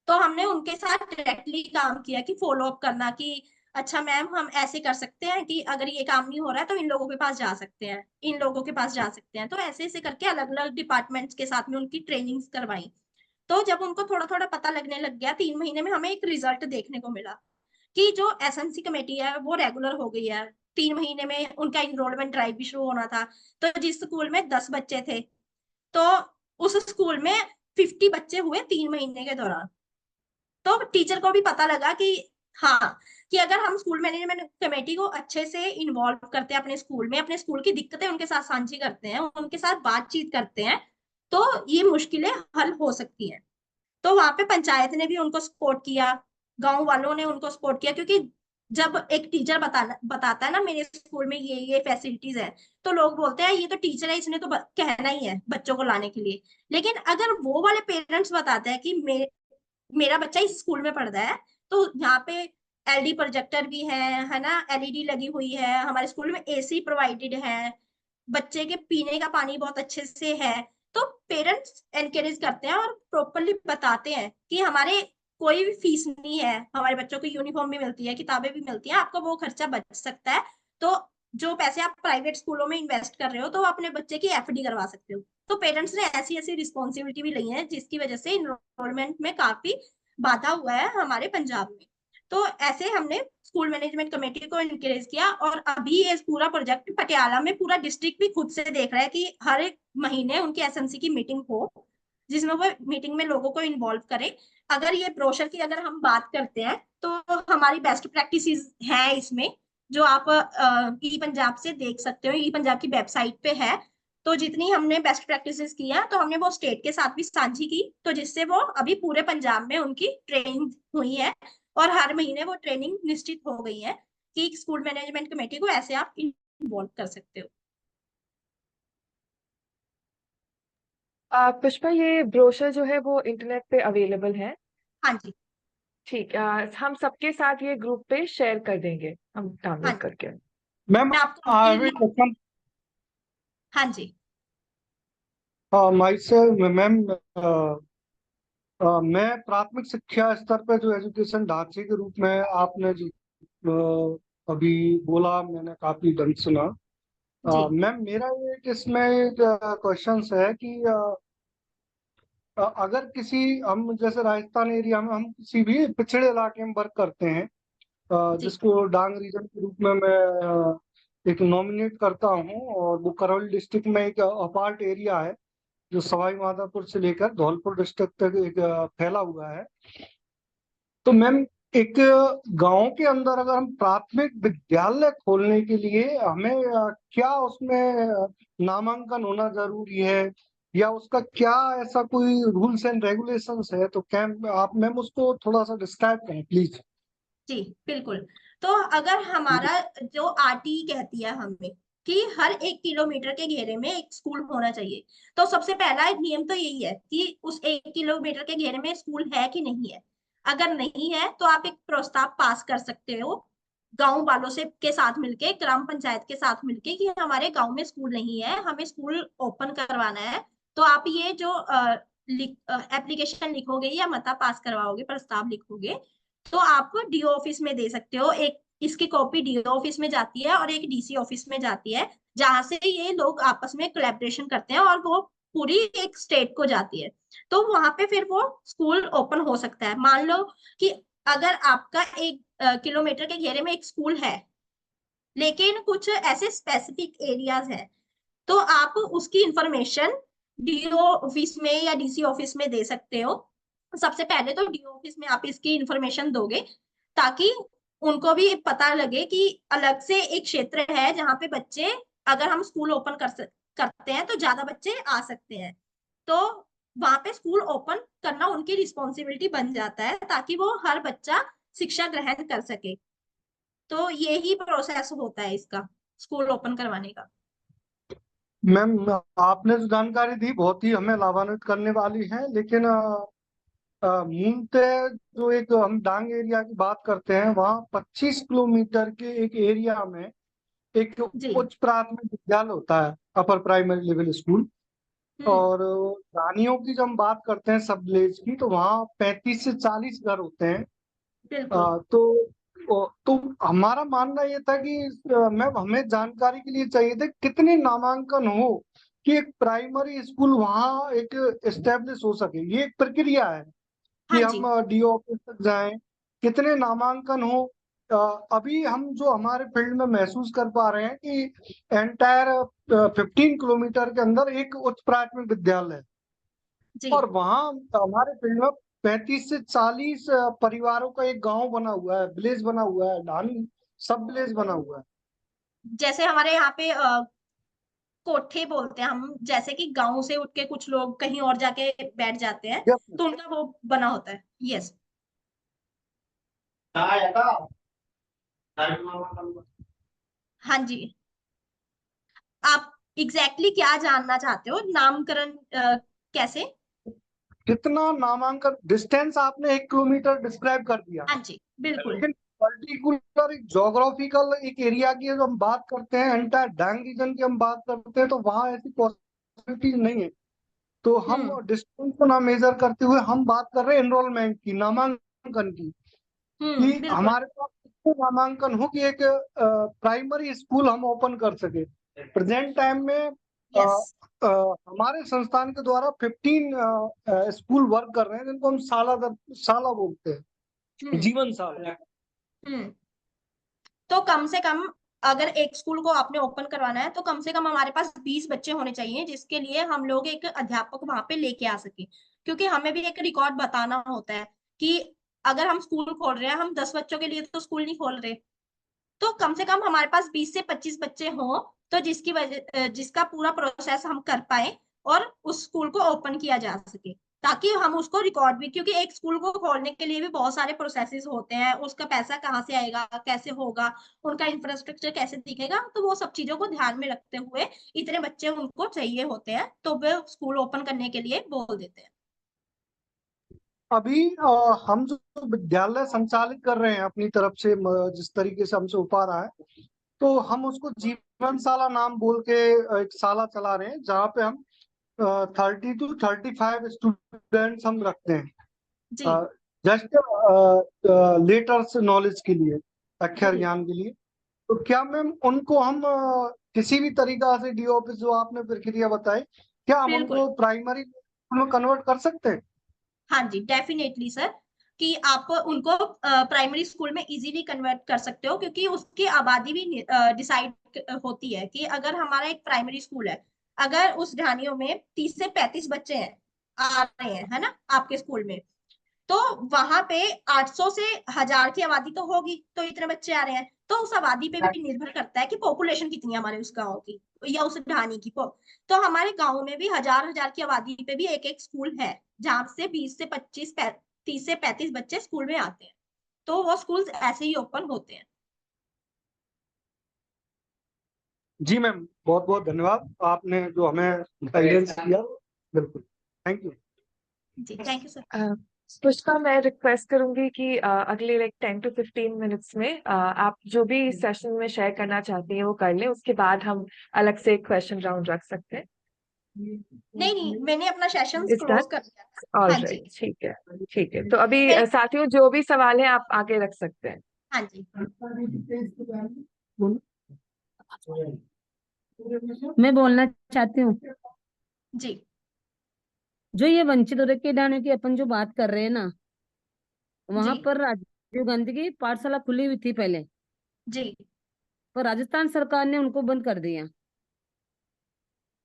तो हमने उनके साथ डायरेक्टली काम किया कि फॉलो अप करना कि अच्छा मैम हम ऐसे कर सकते हैं कि अगर ये काम नहीं हो रहा है तो इन लोगों के पास जा सकते हैं, इन लोगों के पास जा सकते हैं। तो ऐसे ऐसे करके अलग अलग डिपार्टमेंट्स के साथ में उनकी ट्रेनिंग्स करवाई। तो जब उनको थोड़ा थोड़ा पता लगने लग गया, 3 महीने में हमें एक रिजल्ट देखने को मिला कि जो एसएमसी कमेटी है वो रेगुलर हो गई है। 3 महीने में उनका इनरोलमेंट ड्राइव भी शुरू होना था। तो जिस स्कूल में 10 बच्चे थे, तो उस स्कूल में 50 बच्चे हुए 3 महीने के दौरान। तो टीचर को भी पता लगा कि हाँ, कि अगर हम स्कूल मैनेजमेंट कमेटी को अच्छे से इन्वॉल्व करते हैं अपने स्कूल में, अपने स्कूल की दिक्कतें उनके साथ साझी करते हैं, उनके साथ बातचीत करते हैं, तो ये मुश्किलें हल हो सकती हैं। तो वहां पे पंचायत ने भी उनको सपोर्ट किया, गांव वालों ने उनको सपोर्ट किया, क्योंकि जब एक टीचर बताता है ना मेरे स्कूल में ये फैसिलिटीज है, तो लोग बोलते हैं ये तो टीचर है, इसने तो कहना ही है बच्चों को लाने के लिए। लेकिन अगर वो वाले पेरेंट्स बताते हैं कि मेरा बच्चा इस स्कूल में पढ़ रहा है, तो यहाँ पे एलडी प्रोजेक्टर भी है ना, एलईडी लगी हुई है, हमारे स्कूल में एसी प्रोवाइडेड है, बच्चे के पीने का पानी बहुत अच्छे से है। तो पेरेंट्स एनकरेज करते हैं और प्रॉपरली बताते हैं कि हमारे कोई भी फीस नहीं है, हमारे बच्चों को यूनिफॉर्म भी मिलती है, किताबें भी मिलती हैं, आपका वो खर्चा बच सकता है। तो जो पैसे आप प्राइवेट स्कूलों में इन्वेस्ट कर रहे हो, तो अपने बच्चे की एफडी करवा सकते हो। तो पेरेंट्स ने ऐसी ऐसी रिस्पॉन्सिबिलिटी भी ली है, जिसकी वजह से इनरोलमेंट में काफी बाधा हुआ है हमारे पंजाब में। तो ऐसे हमने स्कूल मैनेजमेंट कमेटी को इनकरेज किया, और अभी ये पूरा प्रोजेक्ट पटियाला में पूरा डिस्ट्रिक्ट भी खुद से देख रहा है कि हर एक महीने उनकी एसएमसी की मीटिंग हो, जिसमें वो मीटिंग में लोगों को इन्वॉल्व करे। अगर ये ब्रोशर की अगर हम बात करते हैं, तो हमारी बेस्ट प्रैक्टिसेस है इसमें, जो आप ई पंजाब से देख सकते हो, ई पंजाब की वेबसाइट पे है। तो जितनी हमने बेस्ट प्रैक्टिसेस की है, तो हमने वो स्टेट के साथ भी साझी की, तो जिससे वो अभी पूरे पंजाब में उनकी ट्रेनिंग हुई है, और हर महीने वो ट्रेनिंग निश्चित हो गई है कि स्कूल मैनेजमेंट कमेटी को ऐसे आप इन्वॉल्व कर सकते हो।
पुष्पा, ये ब्रोशर जो है वो इंटरनेट पे अवेलेबल है?
हाँ जी।
ठीक, हम सबके साथ ये ग्रुप पे शेयर कर देंगे, हम
हाँ
डाउनलोड
जी,
करके।
मैम
मैं आपको
आई
ये
हैव ए क्वेश्चन
हाँ जी।
माई से मैम। मैं प्राथमिक शिक्षा स्तर पर जो एजुकेशन ढांचे के रूप में आपने जो अभी बोला, मैंने काफी ढंग सुना।
जी
मैम मेरा एक इसमें क्वेश्चन है कि अगर किसी, हम जैसे राजस्थान एरिया में हम किसी भी पिछड़े इलाके में वर्क करते हैं,
जी
जिसको डांग रीजन के रूप में मैं एक नॉमिनेट करता हूँ, और वो करौली डिस्ट्रिक्ट में एक अपार्ट एरिया है जो सवाई माधोपुर से लेकर धौलपुर डिस्ट्रिक्ट तक एक फैला हुआ है। तो मैम एक गांव के अंदर अगर हम प्राथमिक विद्यालय खोलने के लिए हमें क्या उसमें नामांकन होना जरूरी है, या उसका क्या ऐसा कोई रूल्स एंड रेगुलेशंस है? तो क्या आप मैम उसको थोड़ा सा डिस्क्राइब करें प्लीज।
जी बिल्कुल। तो अगर हमारा जो आरटी कहती है हमें कि हर 1 किलोमीटर के घेरे में एक स्कूल होना चाहिए, तो सबसे पहला एक नियम तो यही है कि उस 1 किलोमीटर के घेरे में स्कूल है कि नहीं है। अगर नहीं है, तो आप एक प्रस्ताव पास कर सकते हो गांव वालों से के साथ मिलके, ग्राम पंचायत के साथ मिलके, कि हमारे गांव में स्कूल नहीं है, हमें स्कूल ओपन करवाना है। तो आप ये जो एप्लीकेशन लिखोगे या मता पास करवाओगे, प्रस्ताव लिखोगे, तो आप डीओ ऑफिस में दे सकते हो। एक इसकी कॉपी डीओ ऑफिस में जाती है और एक डीसी ऑफिस में जाती है, जहां से ये लोग आपस में कोलैबोरेशन करते हैं, और वो पूरी एक स्टेट को जाती है। तो वहां पे फिर वो स्कूल ओपन हो सकता है। मान लो कि अगर आपका 1 किलोमीटर के घेरे में एक स्कूल है, लेकिन कुछ ऐसे स्पेसिफिक एरियाज हैं, तो आप उसकी इंफॉर्मेशन डीओ ऑफिस में या डीसी ऑफिस में दे सकते हो। सबसे पहले तो डीओ ऑफिस में आप इसकी इंफॉर्मेशन दोगे, ताकि उनको भी पता लगे कि अलग से एक क्षेत्र है जहाँ पे बच्चे, अगर हम स्कूल ओपन करते हैं तो ज्यादा बच्चे आ सकते हैं। तो वहां पे स्कूल ओपन करना उनकी रिस्पॉन्सिबिलिटी बन जाता है, ताकि वो हर बच्चा शिक्षा ग्रहण कर सके। तो यही प्रोसेस होता है इसका, स्कूल ओपन करवाने का।
मैम आपने जो जानकारी दी बहुत ही हमें लाभान्वित करने वाली है, लेकिन मूलतः जो एक हम डांग एरिया की बात करते हैं, वहाँ 25 किलोमीटर के एक एरिया में एक
जी।
उच्च प्राथमिक विद्यालय होता है, अपर प्राइमरी लेवल स्कूल। और रानियों की जब हम बात करते हैं सब विलेज की, तो वहाँ 35 से 40 घर होते हैं।
बिल्कुल।
तो हमारा मानना ये था कि मैम हमें जानकारी के लिए चाहिए थे कितने नामांकन हो कि एक प्राइमरी स्कूल वहाँ एक एस्टेब्लिश हो सके। ये एक प्रक्रिया है कि
हाँ जी।
हम डीओ ऑफिस तक जाएं, कितने नामांकन हो। अभी हम जो हमारे फील्ड में महसूस कर पा रहे हैं कि एंटायर 15 किलोमीटर के अंदर एक उच्च प्राथमिक विद्यालय है,
जी।
और वहाँ हमारे फील्ड में 35 से 40 परिवारों का एक गांव बना हुआ है, विलेज बना हुआ है, ढानी सब विलेज बना हुआ है।
जैसे हमारे यहाँ पे कोठे बोलते हैं हम, जैसे कि गांव से उठ के कुछ लोग कहीं और जाके बैठ जाते हैं, तो उनका वो बना होता है। यस। हाँ जी। आप एग्जैक्टली क्या जानना चाहते हो? नामकरण कैसे?
कितना नामांकन, डिस्टेंस आपने 1 किलोमीटर डिस्क्राइब कर दिया,
हाँ जी बिल्कुल।
लेकिन पर्टिकुलर एक जोग्राफिकल एक एरिया की जो हम बात करते हैं, एंटायर डांग रीजन की हम बात करते हैं, तो वहाँ ऐसी पॉसिबिलिटीज नहीं है। तो हम डिस्टेंस को ना मेजर करते हुए हम बात कर रहे हैं एनरोलमेंट की, नामांकन की, कि
बिल्कुल।
हमारे पास कितने नामांकन हो कि एक प्राइमरी स्कूल हम ओपन कर सके। प्रेजेंट टाइम में
यस।
हमारे संस्थान के द्वारा 15 स्कूल वर्क कर रहे हैं, जिनको हम साला बोलते हैं, जीवन साल।
तो कम से कम अगर एक स्कूल को आपने ओपन करवाना है, तो कम से कम हमारे पास 20 बच्चे होने चाहिए, जिसके लिए हम लोग एक अध्यापक वहां पे लेके आ सके, क्योंकि हमें भी एक रिकॉर्ड बताना होता है कि अगर हम स्कूल खोल रहे हैं, हम 10 बच्चों के लिए तो स्कूल नहीं खोल रहे। तो कम से कम हमारे पास 20 से 25 बच्चे हों, तो जिसका पूरा प्रोसेस हम कर पाए और उस स्कूल को ओपन किया जा सके, ताकि हम उसको रिकॉर्ड भी, क्योंकि एक स्कूल को खोलने के लिए भी बहुत सारे प्रोसेसेस होते हैं, उसका पैसा कहाँ से आएगा, कैसे होगा, उनका इंफ्रास्ट्रक्चर कैसे दिखेगा, तो वो सब चीजों को ध्यान में रखते हुए इतने बच्चे उनको चाहिए होते हैं, तो वे स्कूल ओपन करने के लिए बोल देते हैं।
अभी हम जो विद्यालय संचालित कर रहे हैं अपनी तरफ से, जिस तरीके से हमसे हो पा रहा है, तो हम उसको जीवनशाला नाम बोल के एक शाला चला रहे हैं, जहाँ पे हम 30 to 35 स्टूडेंट्स हम रखते हैं, जस्ट लेटर्स नॉलेज के लिए, अक्षर ज्ञान के लिए। तो क्या मैम उनको हम किसी भी तरीका से डी ऑफिस जो आपने प्रक्रिया बताई, क्या हम उनको प्राइमरी में कन्वर्ट कर सकते हैं?
हाँ जी डेफिनेटली सर, कि आप उनको प्राइमरी स्कूल में इजीली कन्वर्ट कर सकते हो, क्योंकि उसकी आबादी भी डिसाइड होती है कि अगर हमारा एक प्राइमरी स्कूल है, अगर उस ढानियों में 30 से 35 बच्चे हैं आ रहे हैं, है ना, आपके स्कूल में, तो वहां पे 800 से 1000 की आबादी तो होगी, तो इतने बच्चे आ रहे हैं, तो उस आबादी पे भी निर्भर करता है कि पॉपुलेशन कितनी है हमारे उस गांव की या उस ढानी की। तो हमारे गांव में भी 1000 की आबादी पे भी एक एक स्कूल है, जहां से 20 से 25 30 से 35 बच्चे स्कूल में आते हैं, तो वो स्कूल ऐसे ही ओपन होते हैं।
जी मैम, बहुत बहुत धन्यवाद, आपने जो हमें गाइडेंस किया। बिल्कुल, थैंक यू
जी। Thank you sir.
पुष्पा, मैं रिक्वेस्ट करूंगी कि अगले 10 to 15 मिनट्स में आप जो भी सेशन में शेयर करना चाहती हैं वो कर लें, उसके बाद हम अलग से एक क्वेश्चन राउंड रख सकते हैं।
नहीं, मैंने अपना सेशन
Is
क्लोज
that
कर दिया।
all
हाँ
right?
जी।
ठीक है, ठीक है। तो अभी
मेरे-
साथियों जो भी सवाल है आप आगे रख सकते हैं।
हाँ जी।
मैं बोलना चाहती हूँ,
जी।
जो ये वंचित वर्ग के ढाणियों की अपन जो बात कर रहे हैं ना, वहां
जी।
पर राजीव गांधी की पाठशाला खुली हुई थी पहले,
जी।
पर राजस्थान सरकार ने उनको बंद कर दिया।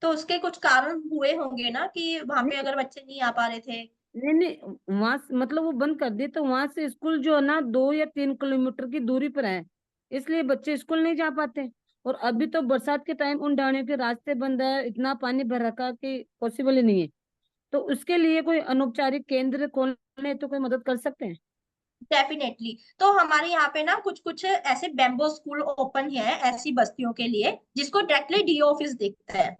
तो उसके कुछ कारण हुए होंगे ना, कि वहां पे अगर बच्चे नहीं आ पा रहे थे।
नहीं नहीं, वहां मतलब वो बंद कर दिए, तो वहां से स्कूल जो है ना 2 या 3 किलोमीटर की दूरी पर है, इसलिए बच्चे स्कूल नहीं जा पाते। और अभी तो बरसात के टाइम उन ढाणियों के रास्ते बंद है, इतना पानी भर रखा कि पॉसिबल ही नहीं है। तो उसके लिए कोई अनौपचारिक केंद्र खोलने तो कोई मदद कर सकते हैं?
डेफिनेटली। तो हमारे यहाँ पे ना कुछ कुछ ऐसे बैम्बो स्कूल ओपन है ऐसी बस्तियों के लिए, जिसको डायरेक्टली डीओ ऑफिस देखता है,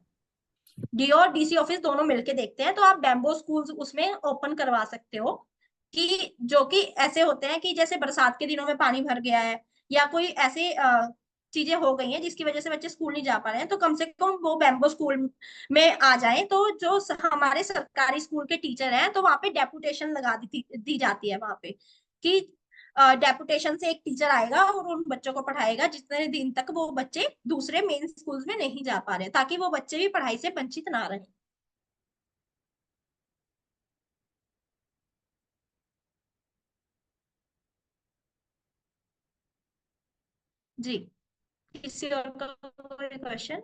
डीओ और डीसी ऑफिस दोनों मिलके देखते हैं, तो आप बैम्बो स्कूल उसमें ओपन करवा सकते हो। कि जो कि ऐसे होते हैं कि जैसे बरसात के दिनों में पानी भर गया है या कोई ऐसे चीजें हो गई हैं जिसकी वजह से बच्चे स्कूल नहीं जा पा रहे हैं, तो कम से कम वो बैम्बो स्कूल में आ जाएं। तो जो हमारे सरकारी स्कूल के टीचर हैं तो वहां पे डेपुटेशन लगा दी जाती है वहां पे कि डेपुटेशन से एक टीचर आएगा और उन बच्चों को पढ़ाएगा जितने दिन तक वो बच्चे दूसरे मेन स्कूल्स में नहीं जा पा रहे, ताकि वो बच्चे भी पढ़ाई से वंचित ना रहे। जी, किसी और का कोई क्वेश्चन?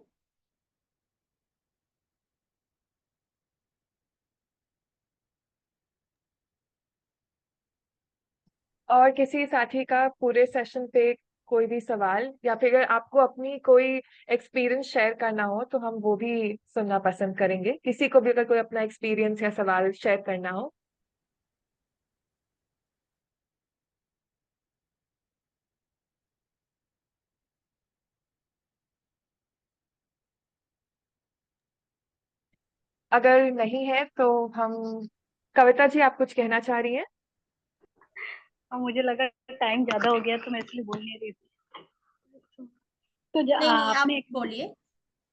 और किसी साथी का पूरे सेशन पे कोई भी सवाल, या फिर अगर आपको अपनी कोई एक्सपीरियंस शेयर करना हो तो हम वो भी सुनना पसंद करेंगे। किसी को भी अगर कोई अपना एक्सपीरियंस या सवाल शेयर करना हो। अगर नहीं है तो हम, कविता जी आप कुछ कहना चाह रही हैं?
और मुझे लगा टाइम ज्यादा हो गया तो मैं इसलिए बोल नहीं रही थी। तो
नहीं नहीं, आप
आपने
बोलिए।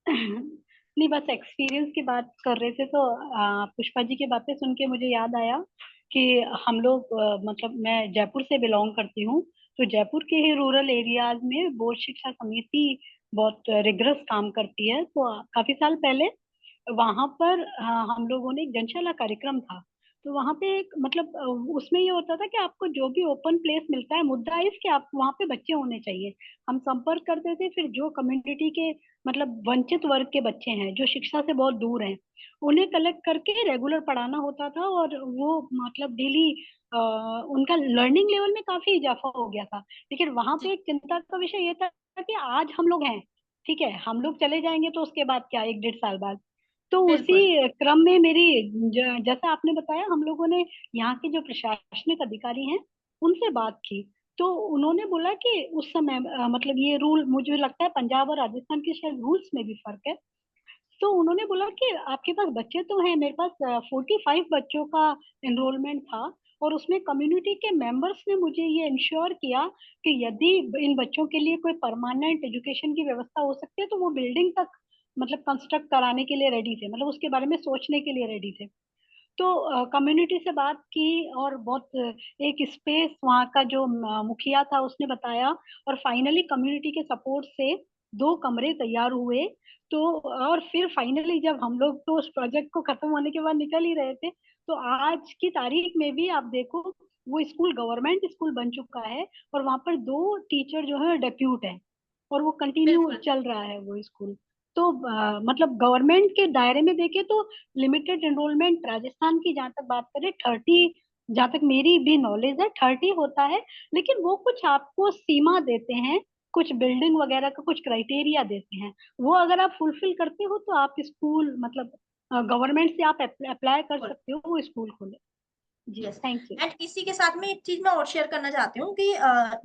नहीं, बस एक्सपीरियंस की बात कर रहे थे तो पुष्पा जी की बातें सुन के मुझे याद आया कि हम लोग मतलब मैं जयपुर से बिलोंग करती हूँ। तो जयपुर के ही रूरल एरियाज में बोर्ड शिक्षा समिति बहुत रिगरस काम करती है। तो काफी साल पहले वहां पर हम लोगों ने एक जनशाला कार्यक्रम था। तो वहां पे एक मतलब उसमें ये होता था कि आपको जो भी ओपन प्लेस मिलता है, मुद्दा इस कि आप वहां पे बच्चे होने चाहिए। हम संपर्क करते थे, फिर जो कम्युनिटी के मतलब वंचित वर्ग के बच्चे हैं जो शिक्षा से बहुत दूर हैं, उन्हें कलेक्ट करके रेगुलर पढ़ाना होता था। और वो मतलब डेली उनका लर्निंग लेवल में काफी इजाफा हो गया था। लेकिन वहां पे एक चिंता का विषय ये था कि आज हम लोग हैं, ठीक है, हम लोग चले जाएंगे तो उसके बाद क्या, 1-1.5 साल बाद। तो
बिल्कुल
उसी क्रम में मेरी जैसा आपने बताया, हम लोगों ने यहाँ के जो प्रशासनिक अधिकारी हैं उनसे बात की। तो उन्होंने बोला कि उस समय मतलब ये रूल, मुझे लगता है पंजाब और राजस्थान के शायद रूल्स में भी फर्क है। तो उन्होंने बोला कि आपके पास बच्चे तो हैं, मेरे पास 45 बच्चों का एनरोलमेंट था। और उसमें कम्युनिटी के मेंबर्स ने मुझे ये इंश्योर किया कि यदि इन बच्चों के लिए कोई परमानेंट एजुकेशन की व्यवस्था हो सकती है तो वो बिल्डिंग तक मतलब कंस्ट्रक्ट कराने के लिए रेडी थे, मतलब उसके बारे में सोचने के लिए रेडी थे। तो कम्युनिटी से बात की और बहुत एक स्पेस वहाँ का जो मुखिया था उसने बताया। और फाइनली कम्युनिटी के सपोर्ट से 2 कमरे तैयार हुए। तो और फिर फाइनली जब हम लोग तो उस प्रोजेक्ट को खत्म होने के बाद निकल ही रहे थे, तो आज की तारीख में भी आप देखो वो स्कूल गवर्नमेंट स्कूल बन चुका है। और वहाँ पर 2 टीचर जो है डेप्यूट है, और वो कंटिन्यू
बिल्कुल।
चल रहा है वो स्कूल। तो मतलब गवर्नमेंट के दायरे में देखे तो लिमिटेड एनरोलमेंट राजस्थान की जहाँ तक बात करें 30, जहाँ तक मेरी भी नॉलेज है 30 होता है। लेकिन वो कुछ आपको सीमा देते हैं, कुछ बिल्डिंग वगैरह का कुछ क्राइटेरिया देते हैं। वो अगर आप फुलफिल करते हो तो आप स्कूल मतलब गवर्नमेंट से आप अप्लाई कर सकते हो, वो स्कूल खोले। जी,
यस।
Thank you.
एंड इसी के साथ में एक चीज मैं और शेयर करना चाहती हूँ कि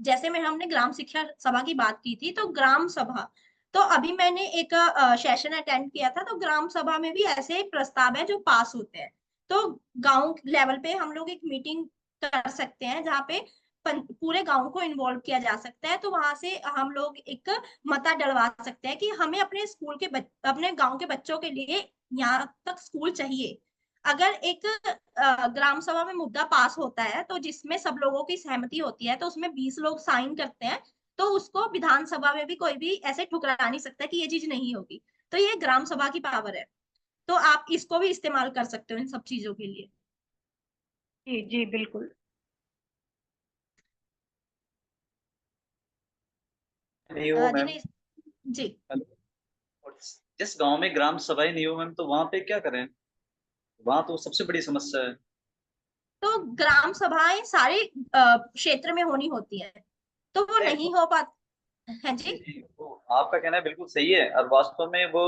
जैसे में हमने ग्राम शिक्षा सभा की बात की थी, तो ग्राम सभा, तो अभी मैंने एक सेशन अटेंड किया था, तो ग्राम सभा में भी ऐसे प्रस्ताव है जो पास होते हैं। तो गांव लेवल पे हम लोग एक मीटिंग कर सकते हैं जहाँ पे पूरे गांव को इन्वॉल्व किया जा सकता है। तो वहां से हम लोग एक मता डलवा सकते हैं कि हमें अपने स्कूल के अपने गांव के बच्चों के लिए यहाँ तक स्कूल चाहिए। अगर एक ग्राम सभा में मुद्दा पास होता है तो जिसमें सब लोगों की सहमति होती है, तो उसमें 20 लोग साइन करते हैं, तो उसको विधानसभा में भी कोई भी ऐसे ठुकरा नहीं सकता कि ये चीज नहीं होगी। तो ये ग्राम सभा की पावर है, तो आप इसको भी इस्तेमाल कर सकते हो इन सब चीजों के लिए।
जी जी बिल्कुल।
नहीं हो मैम।
दिनेश जी।
हेलो। और जिस गांव में ग्राम सभा ही नहीं हो मैम, तो वहां पे क्या करें? वहां तो सबसे बड़ी समस्या है।
तो ग्राम सभाएं सारे क्षेत्र में होनी होती है, तो वो
नहीं,
नहीं हो पाती है
जी
जी।
जी, वो आपका कहना है बिल्कुल सही है, और वास्तव में वो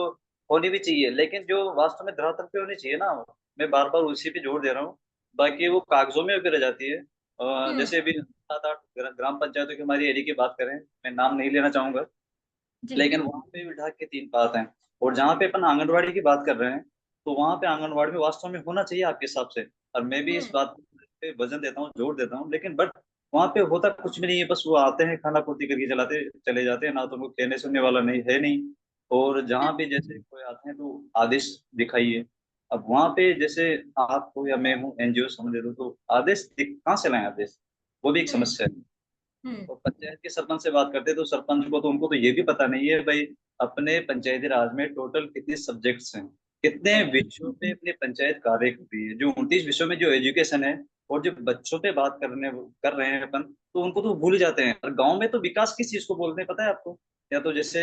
होनी भी चाहिए, लेकिन जो वास्तव में धरातल पे होनी चाहिए ना, मैं बार बार उसी पे जोर दे रहा हूँ। बाकी वो कागजों में होकर रह जाती है।
हम्म।
जैसे अभी 7-8 ग्राम पंचायतों की हमारी एरिया की बात करें, मैं नाम नहीं लेना चाहूंगा,
जी।
लेकिन वहां पे भी ढाक के 3 बात हैं। और जहाँ पे अपन आंगनवाड़ी की बात कर रहे हैं, तो वहां पे आंगनवाड़ी में वास्तव में होना चाहिए आपके हिसाब से। और मैं भी इस
हम्म।
बात पे वजन देता हूँ, जोर देता हूँ, लेकिन बट वहाँ पे होता कुछ भी नहीं है। बस वो आते हैं, खाना पूर्ति करके चलाते चले जाते हैं, ना तो उनको कहने सुनने वाला नहीं है नहीं। और जहाँ भी जैसे कोई आते हैं तो आदेश दिखाइए। अब वहाँ पे जैसे आप हो या मैं हूँ, एनजीओ समझ लो, तो आदेश कहाँ से लाएं आदेश, वो भी एक
हम्म
समस्या है।
हम्म
और पंचायत के सरपंच से बात करते हैं तो सरपंच को तो उनको तो ये भी पता नहीं है भाई अपने पंचायती राज में टोटल कितने सब्जेक्ट्स हैं, कितने विषयों पे अपनी पंचायत कार्य कर रही है। जो 29 विषयों में जो एजुकेशन है, और जो बच्चों पे बात कर रहे हैं अपन, तो उनको तो भूल जाते हैं। और गांव में तो विकास किस चीज को बोलते हैं पता है आपको? या तो जैसे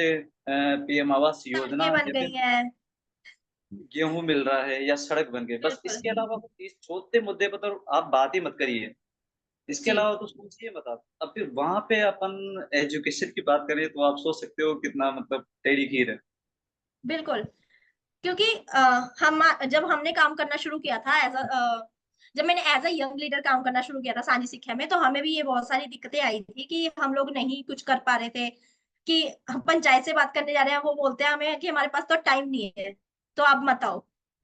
पीएम आवास योजना,
सड़कें बन
या
गई
फिर
हैं।
गेहूं मिल रहा है, या सड़क बन गई, बस।
बिल्कुल।
इसके अलावा इस छोटे मुद्दे पर तो आप बात ही मत करिए। इसके
जी
अलावा तो सोचिए मत आप। अब फिर वहां पे अपन एजुकेशन की बात करें तो आप सोच सकते हो कितना मतलब टेढ़ी खीर है।
बिल्कुल। क्योंकि हम जब हमने काम करना शुरू किया था जब मैंने एज अ यंग लीडर काम करना शुरू किया था साझी शिक्षा में, तो हमें भी ये बहुत सारी दिक्कतें आई थी कि हम लोग नहीं कुछ कर पा रहे थे। कि हम पंचायत से बात करने जा रहे हैं, वो बोलते हैं हमें कि हमारे पास तो टाइम नहीं है, तो आप मत आओ।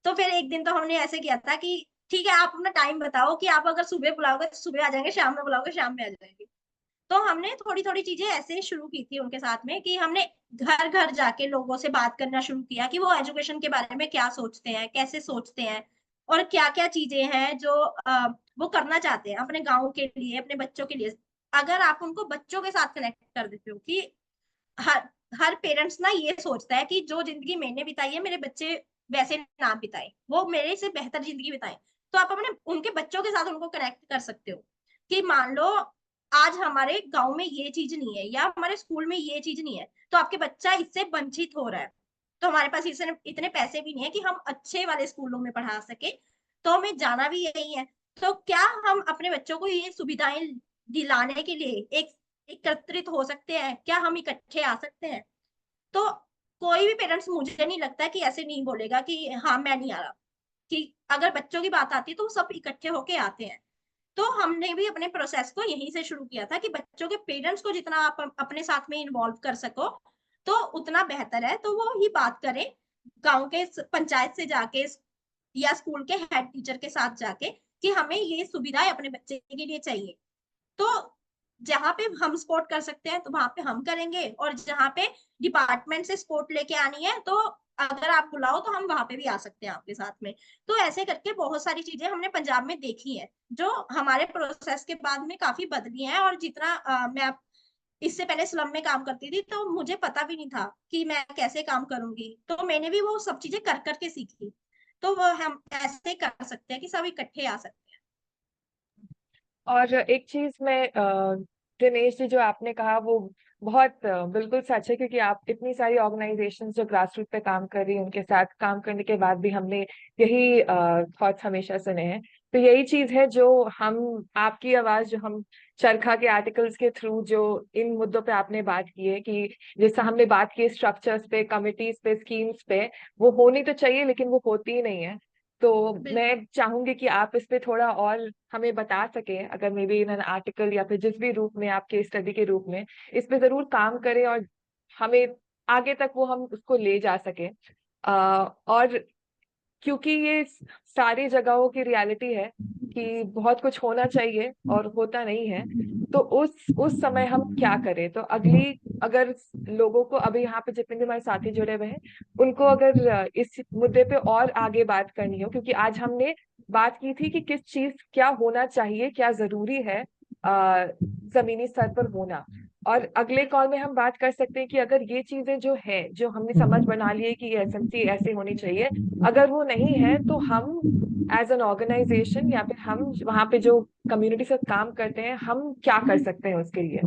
तो फिर एक दिन तो हमने ऐसे किया था कि ठीक है, आप अपना टाइम बताओ कि आप अगर सुबह बुलाओगे तो सुबह आ जाएंगे, शाम में बुलाओगे शाम में आ जाएंगे। तो हमने थोड़ी थोड़ी चीजें ऐसे शुरू की थी उनके साथ में कि हमने घर घर जाके लोगों से बात करना शुरू किया कि वो एजुकेशन के बारे में क्या सोचते हैं, कैसे सोचते हैं, और क्या क्या चीजें हैं जो वो करना चाहते हैं अपने गांव के लिए, अपने बच्चों के लिए। अगर आप उनको बच्चों के साथ कनेक्ट कर देते हो कि हर हर पेरेंट्स ना ये सोचता है कि जो जिंदगी मैंने बिताई है मेरे बच्चे वैसे ना बिताए, वो मेरे से बेहतर जिंदगी बिताए। तो आप अपने उनके बच्चों के साथ उनको कनेक्ट कर सकते हो कि मान लो आज हमारे गांव में ये चीज नहीं है या हमारे स्कूल में ये चीज नहीं है, तो आपके बच्चा इससे वंचित हो रहा है। तो हमारे पास इतने पैसे भी नहीं है कि हम अच्छे वाले स्कूलों में पढ़ा सके, तो हमें जाना भी यही है। तो क्या हम अपने बच्चों को ये सुविधाएं दिलाने के लिए एक एकत्रित हो सकते हैं? क्या हम इकट्ठे आ सकते हैं? तो कोई भी पेरेंट्स मुझे नहीं लगता कि ऐसे नहीं बोलेगा कि हाँ मैं नहीं आ रहा। कि अगर बच्चों की बात आती है तो वो सब इकट्ठे होके आते हैं। तो हमने भी अपने प्रोसेस को यहीं से शुरू किया था कि बच्चों के पेरेंट्स को जितना आप अपने साथ में इन्वॉल्व कर सको तो उतना बेहतर है। तो वो ही बात करें गांव के पंचायत से जाके या स्कूल के हेड टीचर के साथ जाके कि हमें ये सुविधाएं अपने बच्चे के लिए चाहिए। तो जहां पे हम सपोर्ट कर सकते हैं तो वहां पे हम करेंगे, और जहां पे डिपार्टमेंट से सपोर्ट लेके आनी है तो अगर आप बुलाओ तो हम वहां पे भी आ सकते हैं आपके साथ में। तो ऐसे करके बहुत सारी चीजें हमने पंजाब में देखी है जो हमारे प्रोसेस के बाद में काफी बदली हैं। और जितना मैं इससे पहले स्लम में काम करती थी तो मुझे पता भी नहीं था कि मैं कैसे काम करूंगी, तो मैंने भी वो सब चीजें कर करके सीखी। तो वो हम ऐसे कर सकते हैं कि सब इकट्ठे आ सकते हैं।
और एक चीज में दिनेश जी जो आपने कहा वो बहुत बिल्कुल सच है, क्योंकि आप इतनी सारी ऑर्गेनाइजेशंस जो ग्रास रूट पे काम कर रही हैं उनके साथ काम करने के बाद भी हमने यही थॉट्स हमेशा सुने हैं। तो यही चीज है जो हम आपकी आवाज जो हम चरखा के आर्टिकल्स के थ्रू जो इन मुद्दों पे आपने बात की है कि जैसा हमने बात की स्ट्रक्चर्स पे, कमिटीज पे, स्कीम्स पे, वो होनी तो चाहिए लेकिन वो होती ही नहीं है। तो मैं
बिल्कुल
चाहूंगी कि आप इस पे थोड़ा और हमें बता सके, अगर may be in an article या फिर जिस भी रूप में आपके स्टडी के रूप में इस पे जरूर काम करें और हमें आगे तक वो हम उसको ले जा सके। और क्योंकि ये सारी जगहों की रियलिटी है कि बहुत कुछ होना चाहिए और होता नहीं है, तो उस समय हम क्या करें? तो अगली अगर लोगों को अभी यहाँ पे जितने भी हमारे साथी जुड़े हुए हैं उनको अगर इस मुद्दे पे और आगे बात करनी हो, क्योंकि आज हमने बात की थी कि किस चीज क्या होना चाहिए, क्या जरूरी है जमीनी स्तर पर होना। और अगले कॉल में हम बात कर सकते हैं कि अगर ये चीजें जो है जो हमने समझ बना ली है कि ये एसएमसी ऐसे होनी चाहिए, अगर वो नहीं है तो हम एज एन ऑर्गेनाइजेशन या फिर हम वहाँ पे जो कम्युनिटी से काम करते हैं हम क्या कर सकते हैं उसके लिए।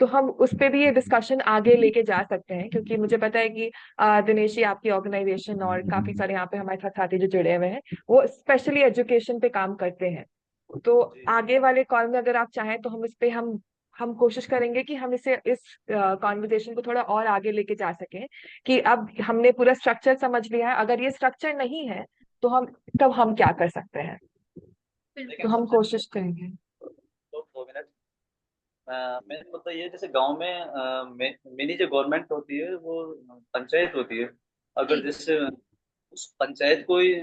तो हम उस पे भी ये डिस्कशन आगे लेके जा सकते हैं, क्योंकि मुझे पता है कि दिनेश जी आपकी ऑर्गेनाइजेशन और काफी सारे यहाँ पे हमारे साथ साथी जो जुड़े हुए हैं वो स्पेशली एजुकेशन पे काम करते हैं। तो आगे वाले कॉल में अगर आप चाहें तो हम इस पे हम कोशिश करेंगे कि हम इस कॉन्वर्जेशन को थोड़ा और आगे लेके जा सकें कि अब हमने पूरा स्ट्रक्चर समझ लिया है, अगर ये स्ट्रक्चर नहीं है तो हम क्या कर सकते हैं। तो
लेकिन
हम
सबसे
कोशिश करेंगे।
तो 2 मिनट मेन मुद्दा ये, जैसे गांव में मिनी जो गवर्नमेंट होती है वो पंचायत होती है।
जी
अगर जैसे उस पंचायत को ही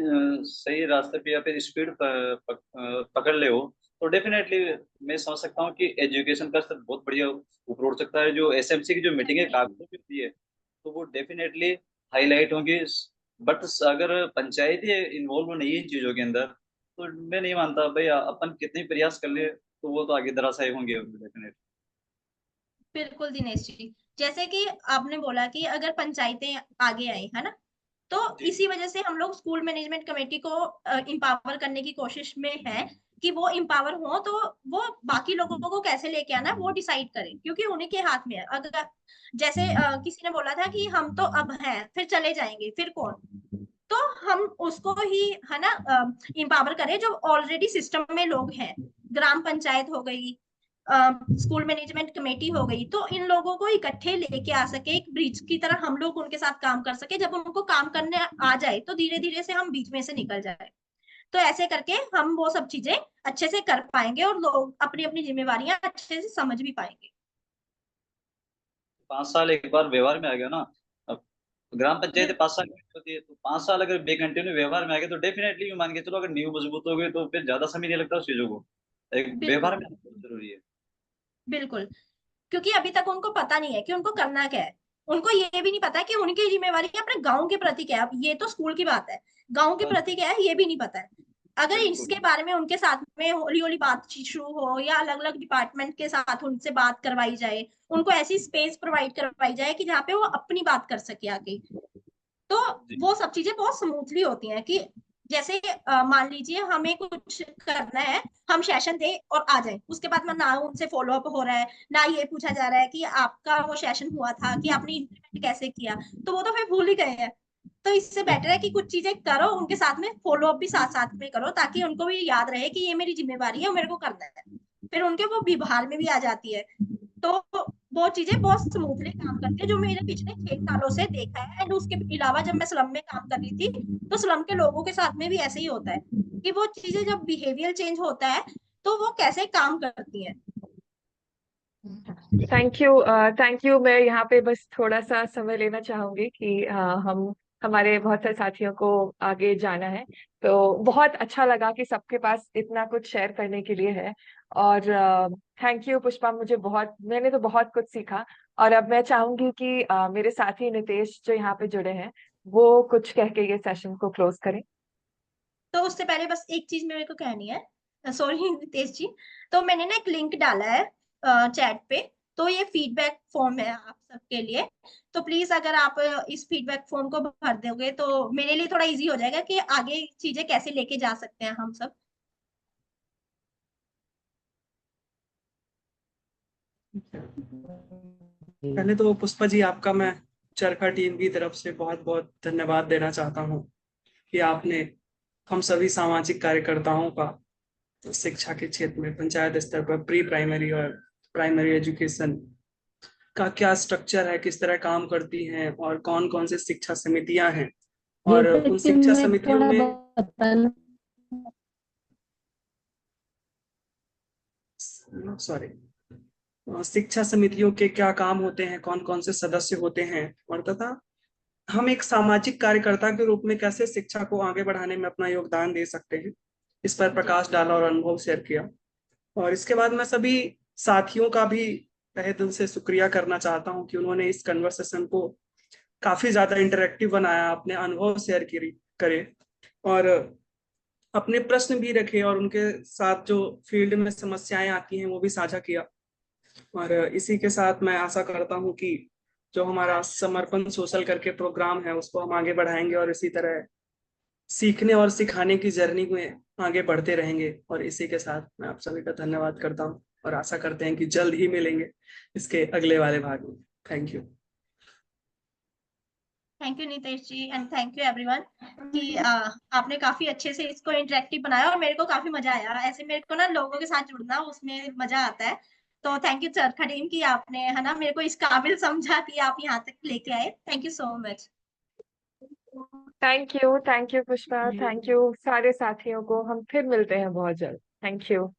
सही रास्ते पे या फिर स्पीड पकड़ ले हो, तो डेफिनेटली मैं समझ सकता हूँ कि एजुकेशन का स्तर बहुत बढ़िया ऊपर उठ सकता है। जो एसएमसी की जो मीटिंग है कागजों की होती है, तो वो डेफिनेटली हाईलाइट होंगी। बट अगर पंचायती इन्वॉल्व नहीं है इन चीजों के अंदर, तो मैं नहीं मानता भाई अपन कितने प्रयास कर ले तो वो तो आगे धराशायी होंगे डेफिनेटली।
बिल्कुल दिनेश जी, जैसे कि आपने बोला कि अगर पंचायतें आगे आई है ना, तो इसी वजह से हम लोग स्कूल मैनेजमेंट कमेटी को इम्पावर करने की कोशिश में है कि वो इम्पावर हो, तो वो बाकी लोगों को कैसे लेके आना वो डिसाइड करें, क्योंकि उन्हीं के हाथ में है। अगर जैसे किसी ने बोला था कि हम तो अब हैं फिर चले जाएंगे, फिर कौन, तो हम उसको ही है ना इम्पावर करें जो ऑलरेडी सिस्टम में लोग हैं। ग्राम पंचायत हो गई, स्कूल मैनेजमेंट कमेटी हो गई, तो इन लोगों को इकट्ठे लेके आ सके, एक ब्रिज की तरह हम लोग उनके साथ काम कर सके। जब उनको काम करने आ जाए तो धीरे धीरे से हम बीच में से निकल जाए, तो ऐसे करके हम वो सब चीजें अच्छे से कर पाएंगे और लोग अपनी अपनी जिम्मेवारियां अच्छे से समझ भी पाएंगे।
5 साल एक बार व्यवहार में आ गया ना, अब ग्राम पंचायत 5 साल की होती है, तो 5 साल अगर बेकंटिन्यू व्यवहार में आ गया तो डेफिनेटली मान के चलो अगर नींव मजबूत हो गई तो फिर ज्यादा समय नहीं लगता उस चीजों को। एक व्यवहार में आना बहुत जरूरी है।
बिल्कुल, क्योंकि अभी तक उनको पता नहीं है कि उनको करना क्या है। उनको ये भी नहीं पता है कि उनकी जिम्मेवारी अपने गांव के प्रति क्या है। अब ये तो स्कूल की बात है, गांव के प्रति क्या है ये भी नहीं पता है। अगर इसके बारे में उनके साथ में हौली हौली बातचीत शुरू हो, या अलग अलग डिपार्टमेंट के साथ उनसे बात करवाई जाए, उनको ऐसी स्पेस प्रोवाइड करवाई जाए कि जहाँ पे वो अपनी बात कर सके आगे, तो वो सब चीजें बहुत स्मूथली होती हैं। कि जैसे मान लीजिए हमें कुछ करना है, हम सेशन दे और आ जाए, उसके बाद में ना उनसे फॉलो अप हो रहा है, ना ये पूछा जा रहा है कि आपका वो सेशन हुआ था कि आपने इम्प्लीमेंट कैसे किया, तो वो तो फिर भूल ही गए हैं। तो इससे बेटर है कि कुछ चीजें करो उनके साथ में, फॉलो अप भी साथ साथ में करो, ताकि उनको भी याद रहे कि ये मेरी जिम्मेवारी है, मेरे को करना है। फिर उनके वो व्यवहार में भी आ जाती है। तो वो चीजें बहुत स्मूथली काम करती है, जो मैंने पिछले 6 सालों से देखा है। एंड उसके अलावा जब मैं स्लम में काम कर रही थी, तो स्लम के लोगों के साथ में भी ऐसे ही होता है कि वो चीजें जब बिहेवियर चेंज होता है तो वो कैसे काम करती है।
Thank you. मैं यहाँ पे बस थोड़ा सा समय लेना चाहूंगी कि हम हमारे बहुत सारे साथियों को आगे जाना है। तो बहुत अच्छा लगा कि सबके पास इतना कुछ शेयर करने के लिए है। और थैंक यू पुष्पा, मैंने तो बहुत कुछ सीखा। और अब मैं चाहूंगी कि मेरे साथी नितेश जो यहाँ पे जुड़े हैं वो कुछ कह के ये सेशन को क्लोज करें।
तो उससे पहले बस एक चीज मेरे को कहनी है, सॉरी नितेश जी। तो मैंने ना एक लिंक डाला है चैट पे, तो ये फीडबैक फॉर्म है आप सबके लिए। तो प्लीज अगर आप इस फीडबैक फॉर्म को भर दोगे तो मेरे लिए थोड़ा इजी हो जाएगा कि आगे चीजें कैसे लेके जा सकते हैं हम सब।
पहले तो पुष्पा जी आपका मैं चरखा टीम की तरफ से बहुत बहुत धन्यवाद देना चाहता हूँ कि आपने हम सभी सामाजिक कार्यकर्ताओं का शिक्षा के क्षेत्र में पंचायत स्तर पर प्री प्राइमरी और प्राइमरी एजुकेशन का क्या स्ट्रक्चर है, किस तरह काम करती हैं और कौन कौन से शिक्षा समितियां हैं, और उन शिक्षा समितियों में शिक्षा समितियों के क्या काम होते हैं, कौन कौन से सदस्य होते हैं, और तथा हम एक सामाजिक कार्यकर्ता के रूप में कैसे शिक्षा को आगे बढ़ाने में अपना योगदान दे सकते हैं, इस पर प्रकाश डाला और अनुभव शेयर किया। और इसके बाद मैं सभी साथियों का भी तहे दिल से शुक्रिया करना चाहता हूं कि उन्होंने इस कन्वर्सेशन को काफी ज्यादा इंटरेक्टिव बनाया, अपने अनुभव शेयर करे और अपने प्रश्न भी रखे, और उनके साथ जो फील्ड में समस्याएं आती हैं वो भी साझा किया। और इसी के साथ मैं आशा करता हूं कि जो हमारा समर्पण सोशल करके प्रोग्राम है उसको हम आगे बढ़ाएंगे और इसी तरह सीखने और सिखाने की जर्नी में आगे बढ़ते रहेंगे। और इसी के साथ मैं आप सभी का धन्यवाद करता हूं और आशा करते हैं कि जल्द ही मिलेंगे इसके अगले वाले भाग में। Thank you.
Thank you Nitesh ji, and thank you everyone कि आपने काफी अच्छे से इसको इंटरेक्टिव बनाया और मेरे को काफी मजा आया। ऐसे मेरे को ना लोगों के साथ जुड़ना उसमें मजा आता है। तो थैंक यू चरखा टीम कि आपने है ना मेरे को इस काबिल समझा कि आप यहाँ तक लेके आए। Thank you so much.
Thank you Pushpa, thank you सारे साथियों को। हम फिर मिलते हैं बहुत जल्द। Thank you.